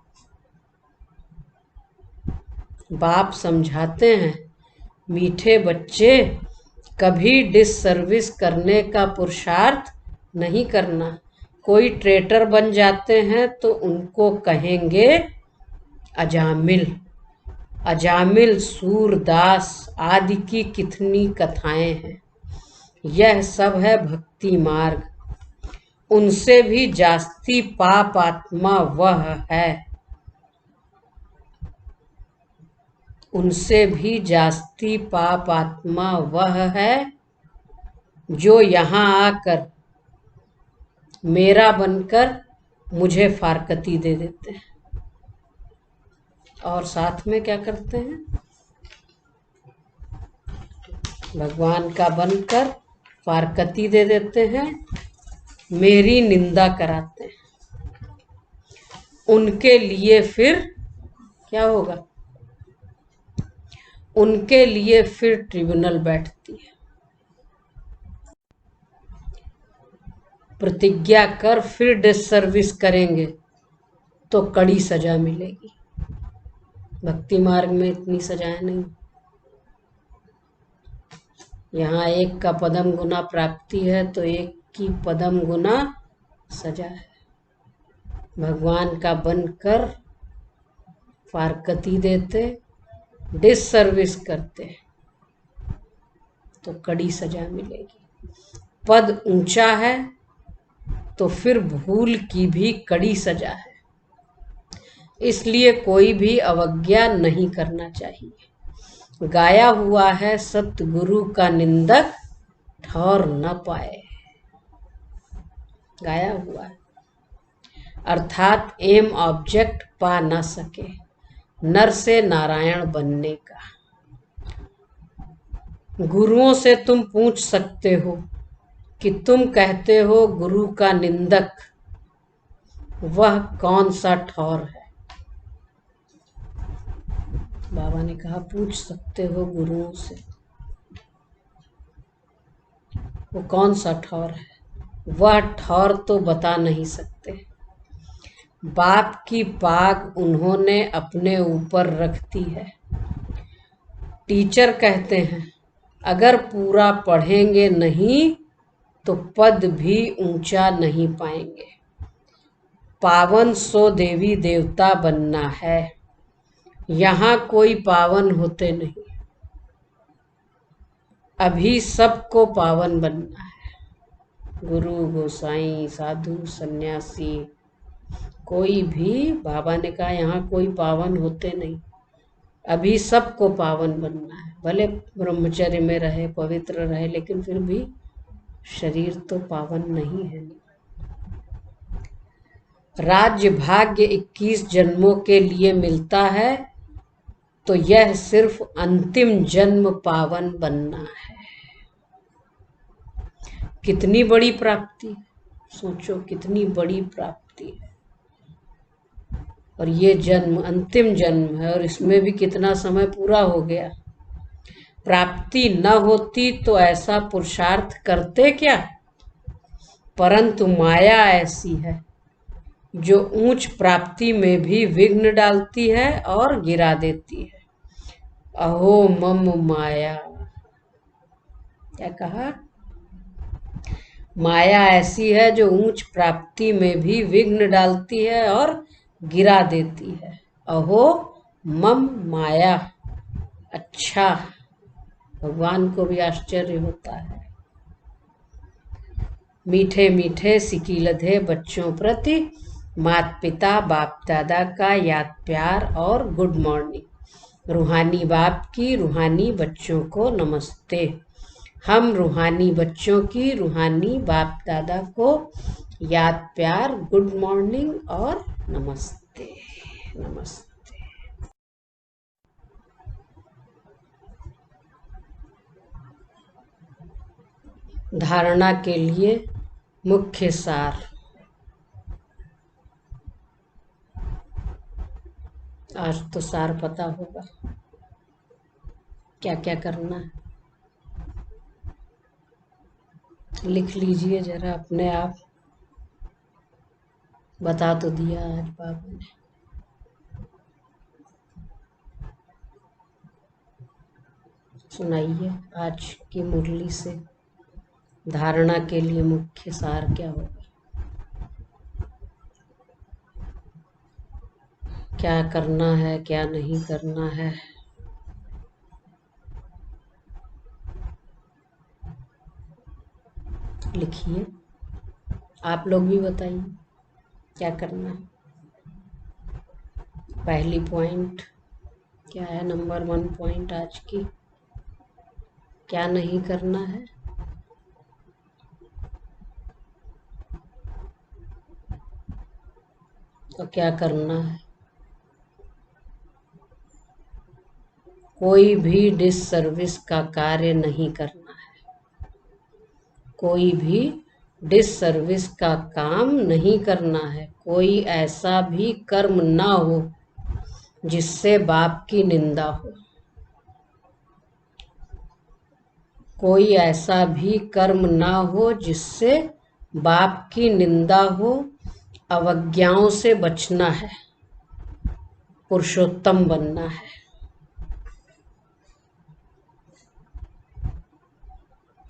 बाप समझाते हैं मीठे बच्चे कभी डिससर्विस करने का पुरुषार्थ नहीं करना। कोई ट्रेटर बन जाते हैं तो उनको कहेंगे अजामिल। अजामिल, सूरदास आदि की कितनी कथाएं हैं। यह सब है भक्ति मार्ग। उनसे भी जास्ती पाप आत्मा वह है। उनसे भी जास्ती पाप आत्मा वह है जो यहाँ आकर मेरा बनकर मुझे फारकती दे देते हैं। और साथ में क्या करते हैं, भगवान का बनकर फारकती दे देते हैं, मेरी निंदा कराते हैं। उनके लिए फिर क्या होगा, उनके लिए फिर ट्रिब्यूनल बैठती है। प्रतिज्ञा कर फिर डिससर्विस करेंगे तो कड़ी सजा मिलेगी। भक्ति मार्ग में इतनी सजाएं नहीं। यहाँ एक का पदम गुना प्राप्ति है तो एक की पदम गुना सजा है। भगवान का बनकर फारकती देते, डिससर्विस करते तो कड़ी सजा मिलेगी। पद ऊंचा है तो फिर भूल की भी कड़ी सजा है। इसलिए कोई भी अवज्ञा नहीं करना चाहिए। गाया हुआ है सतगुरु का निंदक ठौर न पाए, गाया हुआ है, अर्थात एम ऑब्जेक्ट पा न सके नर से नारायण बनने का। गुरुओं से तुम पूछ सकते हो कि तुम कहते हो गुरु का निंदक, वह कौन सा ठौर है। बाबा ने कहा पूछ सकते हो गुरुओं से, वो कौन सा ठौर है। वह ठौर तो बता नहीं सकते। बाप की पाग उन्होंने अपने ऊपर रख दी है। टीचर कहते हैं अगर पूरा पढ़ेंगे नहीं तो पद भी ऊंचा नहीं पाएंगे। पावन सो देवी देवता बनना है, यहाँ कोई पावन होते नहीं। अभी सबको पावन बनना है। गुरु गोसाई साधु सन्यासी कोई भी, बाबा ने कहा यहाँ कोई पावन होते नहीं। अभी सबको पावन बनना है। भले ब्रह्मचर्य में रहे, पवित्र रहे, लेकिन फिर भी शरीर तो पावन नहीं है। राज्य भाग्य 21 जन्मों के लिए मिलता है तो यह सिर्फ अंतिम जन्म पावन बनना है। कितनी बड़ी प्राप्ति, सोचो कितनी बड़ी प्राप्ति है। और ये जन्म अंतिम जन्म है और इसमें भी कितना समय पूरा हो गया। प्राप्ति न होती तो ऐसा पुरुषार्थ करते क्या। परंतु माया ऐसी है जो ऊंच प्राप्ति में भी विघ्न डालती है और गिरा देती है। अहो मम माया, क्या कहा, माया ऐसी है जो ऊंच प्राप्ति में भी विघ्न डालती है और गिरा देती है। अहो मम माया। अच्छा, भगवान को भी आश्चर्य होता है। मीठे मीठे सिकीलधे बच्चों प्रति माता पिता बाप दादा का याद प्यार और गुड मॉर्निंग। रूहानी बाप की रूहानी बच्चों को नमस्ते। हम रूहानी बच्चों की रूहानी बाप दादा को याद प्यार, गुड मॉर्निंग और नमस्ते। नमस्ते। धारणा के लिए मुख्य सार। आज तो सार पता होगा क्या क्या करना है। लिख लीजिए जरा अपने आप। बता तो दिया आज बाबू ने। सुनाइए आज की मुरली से धारणा के लिए मुख्य सार क्या होगा, क्या करना है क्या नहीं करना है। लिखिए, आप लोग भी बताइए क्या करना है। पहली पॉइंट क्या है, नंबर 1 पॉइंट आज की, क्या नहीं करना है। तो क्या करना है। कोई भी डिससर्विस का कार्य नहीं करना है, कोई भी डिससर्विस का काम नहीं करना है। कोई ऐसा भी कर्म ना हो जिससे बाप की निंदा हो, कोई ऐसा भी कर्म ना हो जिससे बाप की निंदा हो। अवज्ञाओं से बचना है, पुरुषोत्तम बनना है।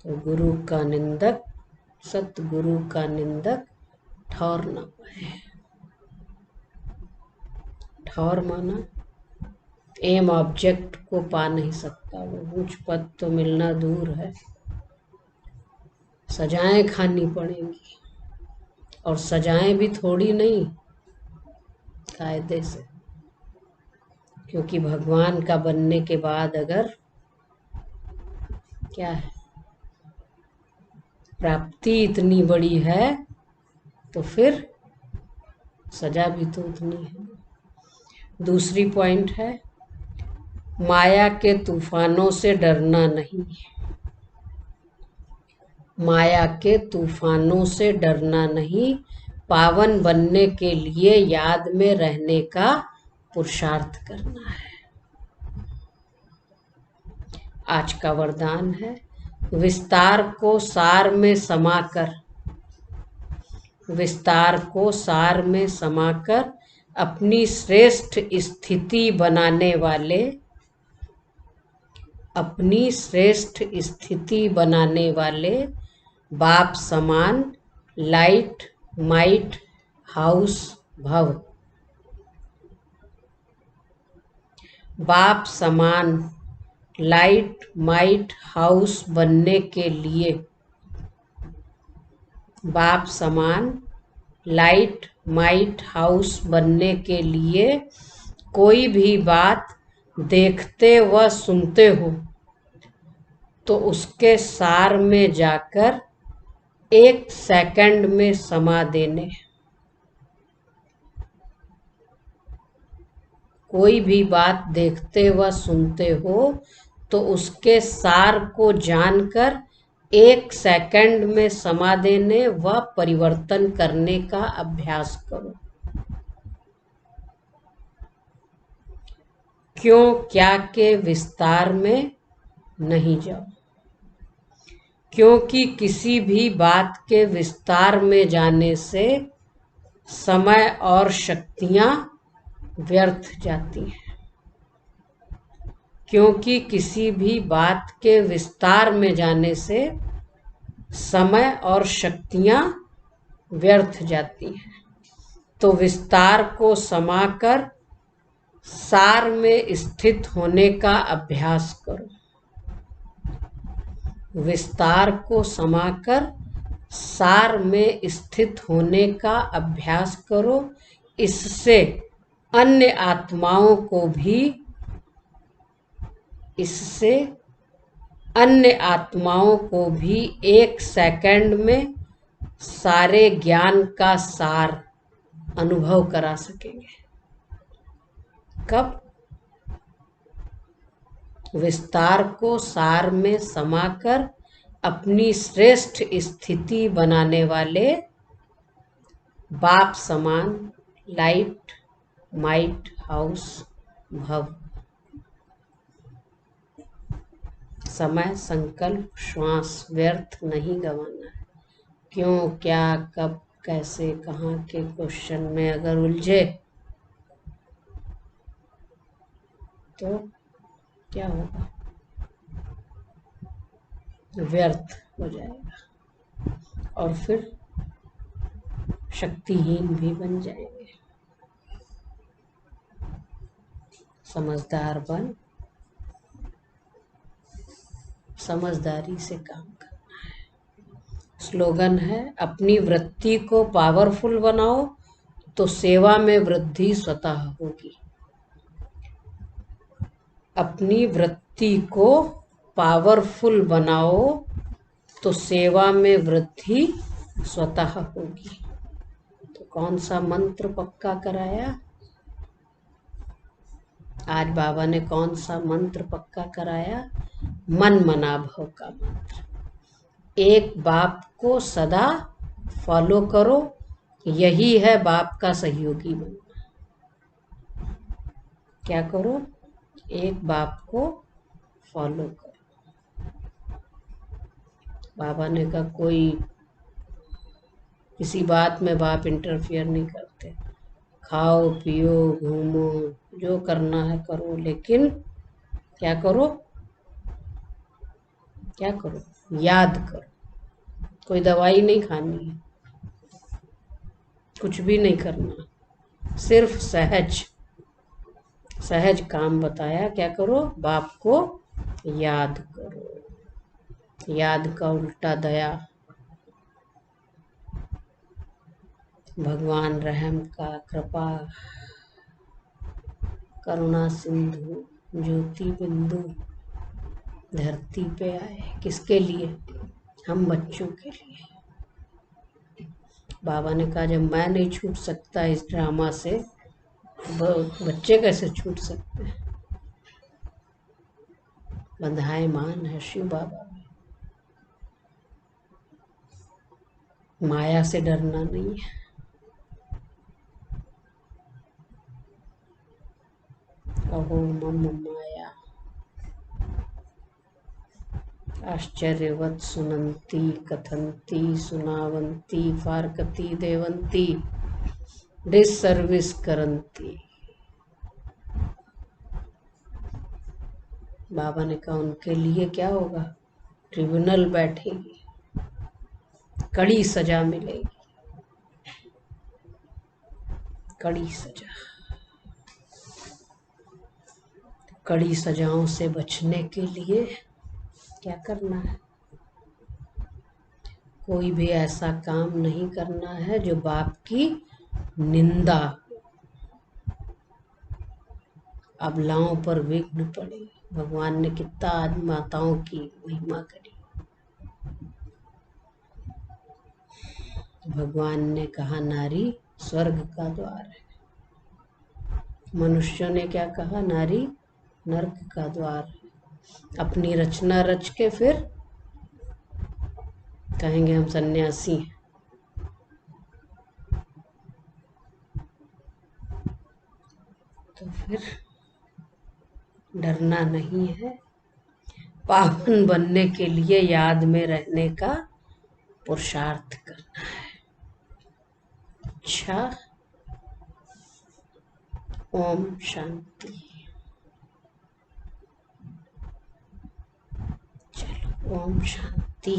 तो गुरु का निंदक, सतगुरु का निंदक ठौर ना पाए। ठौर माना एम ऑब्जेक्ट को पा नहीं सकता, वो ऊंच पद तो मिलना दूर है, सजाएं खानी पड़ेंगी, और सजाएं भी थोड़ी नहीं, कायदे से। क्योंकि भगवान का बनने के बाद अगर क्या है, प्राप्ति इतनी बड़ी है तो फिर सजा भी तो उतनी है। दूसरी पॉइंट है, माया के तूफानों से डरना नहीं। माया के तूफानों से डरना नहीं, पावन बनने के लिए याद में रहने का पुरुषार्थ करना है। आज का वरदान है, विस्तार को सार में समाकर, विस्तार को सार में समाकर अपनी श्रेष्ठ स्थिति बनाने वाले, अपनी श्रेष्ठ स्थिति बनाने वाले बाप समान लाइट माइट हाउस भव। बाप समान लाइट माइट हाउस बनने के लिए, बाप समान लाइट माइट हाउस बनने के लिए कोई भी बात देखते व सुनते हो तो उसके सार में जाकर 1 सेकंड में समा देने। कोई भी बात देखते व सुनते हो तो उसके सार को जानकर 1 सेकंड में समा देने व परिवर्तन करने का अभ्यास करो। क्यों क्या के विस्तार में नहीं जाओ, क्योंकि किसी भी बात के विस्तार में जाने से समय और शक्तियां व्यर्थ जाती हैं। क्योंकि किसी भी बात के विस्तार में जाने से समय और शक्तियां व्यर्थ जाती हैं। तो विस्तार को समाकर सार में स्थित होने का अभ्यास करो। विस्तार को समाकर सार में स्थित होने का अभ्यास करो। इससे अन्य आत्माओं को भी, इससे अन्य आत्माओं को भी 1 सेकंड में सारे ज्ञान का सार अनुभव करा सकेंगे। कब? विस्तार को सार में समाकर अपनी श्रेष्ठ स्थिति बनाने वाले बाप समान लाइट माइट हाउस भव। समय, संकल्प, श्वास व्यर्थ नहीं गंवाना है। क्यों क्या कब कैसे कहाँ के क्वेश्चन में अगर उलझे तो क्या होगा? व्यर्थ हो जाएगा और फिर शक्तिहीन भी बन जाएंगे। समझदार बन, समझदारी से काम करना है। स्लोगन है, अपनी वृत्ति को पावरफुल बनाओ तो सेवा में वृद्धि स्वतः होगी। अपनी वृत्ति को पावरफुल बनाओ तो सेवा में वृद्धि स्वतः होगी। तो कौन सा मंत्र पक्का कराया? आज बाबा ने कौन सा मंत्र पक्का कराया? मन मना भव का मंत्र। एक बाप को सदा फॉलो करो, यही है बाप का सहयोगी बनना। क्या करो? एक बाप को फॉलो करो। बाबा ने कहा कोई किसी बात में बाप इंटरफियर नहीं करते। खाओ पियो घूमो जो करना है करो, लेकिन क्या करो? क्या करो? याद करो। कोई दवाई नहीं खानी है, कुछ भी नहीं करना, सिर्फ सहज सहज काम बताया। क्या करो? बाप को याद करो। याद का उल्टा दया। भगवान रहम का कृपा करुणा सिंधु ज्योति बिंदु धरती पे आए। किसके लिए? हम बच्चों के लिए। बाबा ने कहा जब मैं नहीं छूट सकता इस ड्रामा से, बच्चे कैसे छूट सकते हैं? बंधायमान है शिव बाबा। माया से डरना नहीं है। अहो मम माया आश्चर्यवत सुनंती कथंती सुनावंती फारकती देवंती डिसर्विस करंती। बाबा ने कहा उनके लिए क्या होगा? ट्रिब्यूनल बैठेगी, कड़ी सजा मिलेगी, कड़ी सजा। कड़ी सजाओं से बचने के लिए क्या करना है? कोई भी ऐसा काम नहीं करना है जो बाप की निंदा, अबलाओं पर विघ्न पड़े। भगवान ने कितना आज माताओं की महिमा करी। भगवान ने कहा नारी स्वर्ग का द्वार है। मनुष्यों ने क्या कहा? नारी नर्क का द्वार है। अपनी रचना रच के फिर कहेंगे हम सन्यासी हैं। तो फिर डरना नहीं है। पावन बनने के लिए याद में रहने का पुरुषार्थ करना है। अच्छा, ओम शांति। चलो ओम शांति।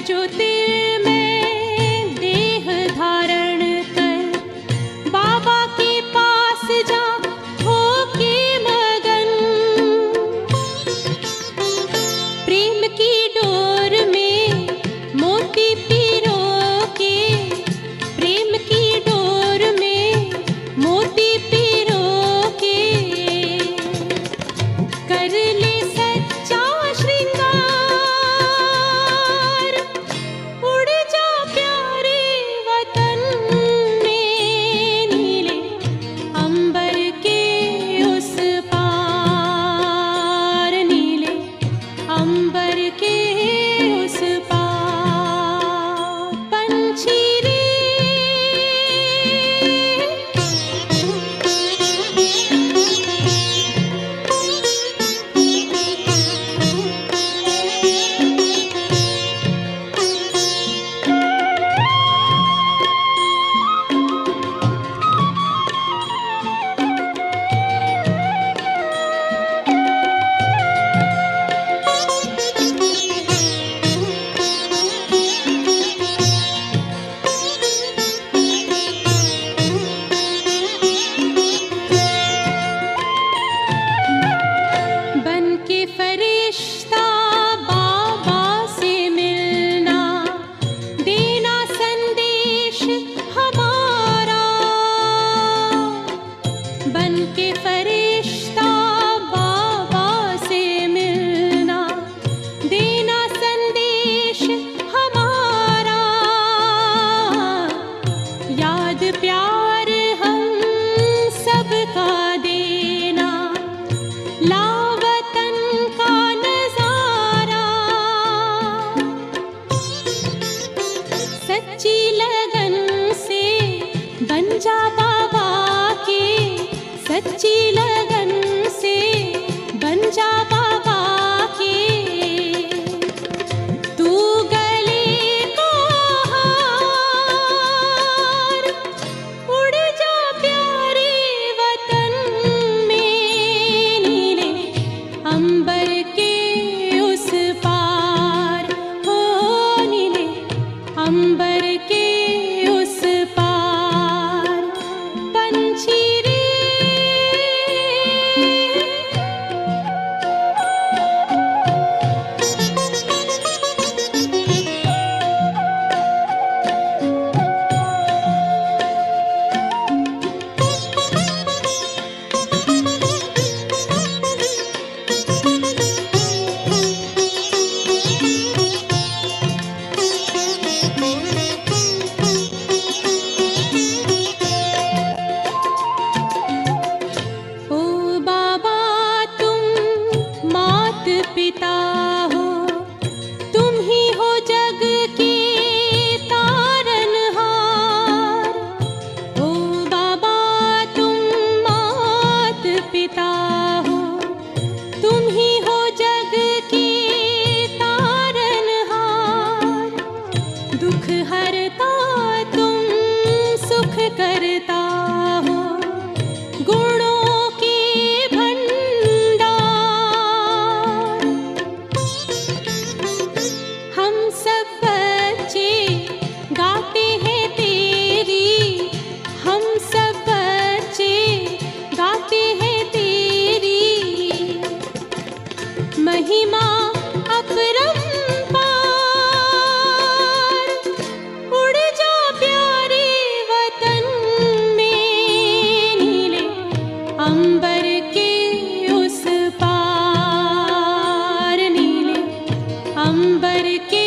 ज्योतिर्मय देह धारण कर बाबा के पास जा होके मगन। प्रेम की डोर में मोती पिरो के, प्रेम की डोर में मोती पिरो के, कर ले सच्चा श्रृंगार, उड़ जा प्यारे वतन में, नीले अंबर के उस पार, नीले अंबर के उस पार। पंछी रे बन के फरिश्ता बाबा से मिलना, देना संदेश हमारा। बन के फरिश्ता बाबा से मिलना, देना संदेश हमारा। याद प्यार हम सबका देना, लावतन का नजारा। सच्ची लगन से बन जा बाबा के, सच्ची लगन से बन जा बाबा के। तू गले को हार, उड़ जा प्यारे वतन में, नीले अंबर के उस पार, हो नीले अंबर के उस पार। पंछी रे ओ बाबा तुम मात पिता हो, तुम ही हो जग के तारनहार। ओ बाबा तुम मात पिता हो, तुम ही हो जग के तारनहार। दुख हरता तुम सुख करता हो, गुणों के भंडार। हम सब बच्चे गाते हैं तेरी, हम सब बच्चे गाते हैं तेरी महिमा अपरंपार। उड़ जा प्यारे वतन में, नीले अंबर के उस पार, नीले अंबर के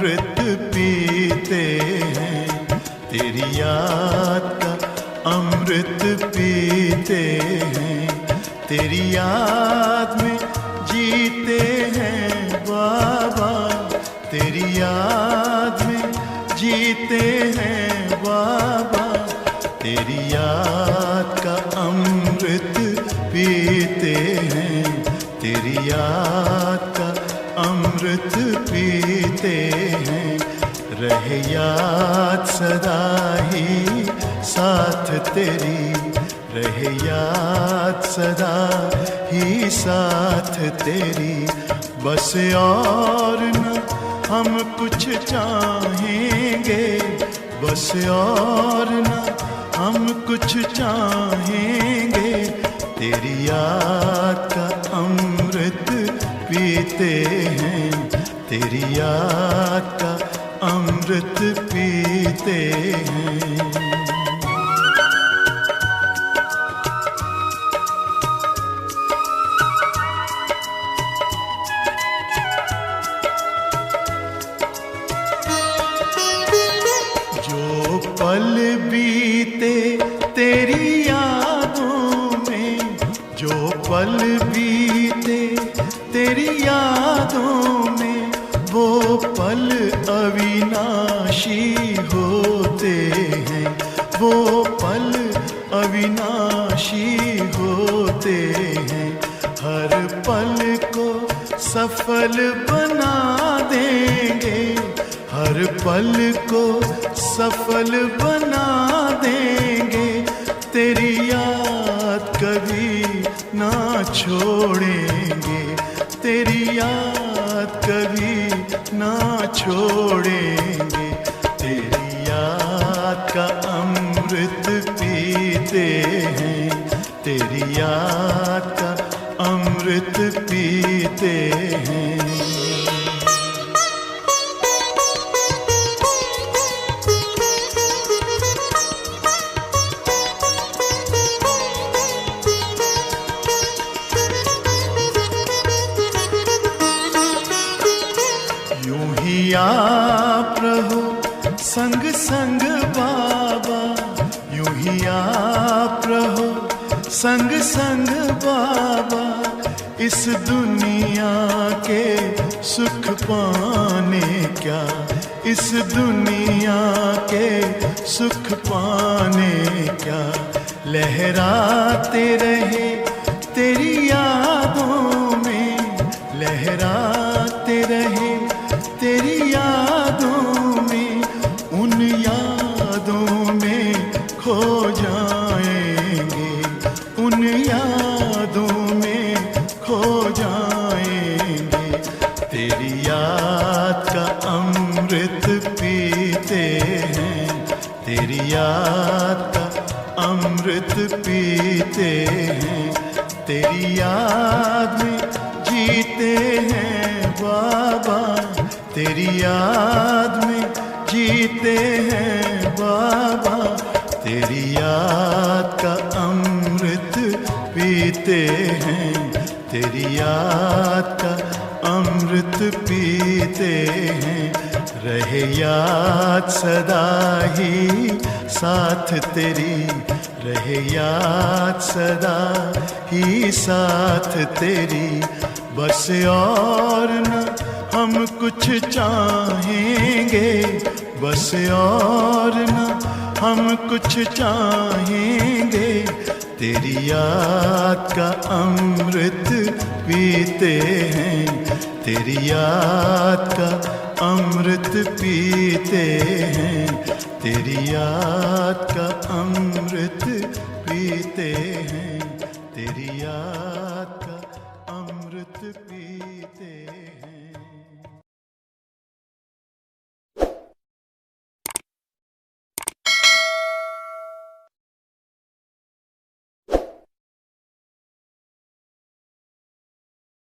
अमृत पीते हैं, तेरी याद का अमृत पीते हैं, तेरी याद में जीते हैं बाबा, तेरी याद में जीते हैं बाबा, तेरी याद का अमृत पीते हैं, तेरी याद का अमृत पीते हैं। रहे याद सदा ही साथ तेरी, रहे याद सदा ही साथ तेरी, बस और न हम कुछ चाहेंगे, बस और न हम कुछ चाहेंगे, तेरी याद का अमृत पीते हैं, तेरी याद का अमृत पीते हैं। जो पल बीते तेरी यादों में, जो पल बीते तेरी यादों में, वो पल अविनाशी होते हैं, वो पल अविनाशी होते हैं। हर पल को सफल बना देंगे, हर पल को सफल बना देंगे, तेरी याद कभी ना छोड़ेंगे, तेरी याद कभी ना छोड़ेंगे, तेरी याद का अमृत पीते हैं, तेरी याद का अमृत पीते हैं। आप रहो संग संग बाबा, यूं ही आप रहो संग संग बाबा, इस दुनिया के सुख पाने क्या, इस दुनिया के सुख पाने क्या, लहराते रहे तेरी यादों में, लहराते रहे तेरी यादों में, उन यादों में खो जाएंगे, उन यादों में खो जाएंगे, तेरी याद का अमृत पीते हैं, तेरी याद का अमृत पीते हैं, तेरी याद में जीते हैं बाबा, तेरी याद में जीते हैं बाबा, तेरी याद का अमृत पीते हैं, तेरी याद का अमृत पीते हैं। रहे याद सदा ही साथ तेरी, रहे याद सदा ही साथ तेरी, बस और न हम कुछ चाहेंगे, बस और न हम कुछ चाहेंगे, तेरी याद का अमृत पीते हैं, तेरी याद का अमृत पीते हैं, तेरी याद का अमृत पीते हैं, तेरी याद का अमृत पीते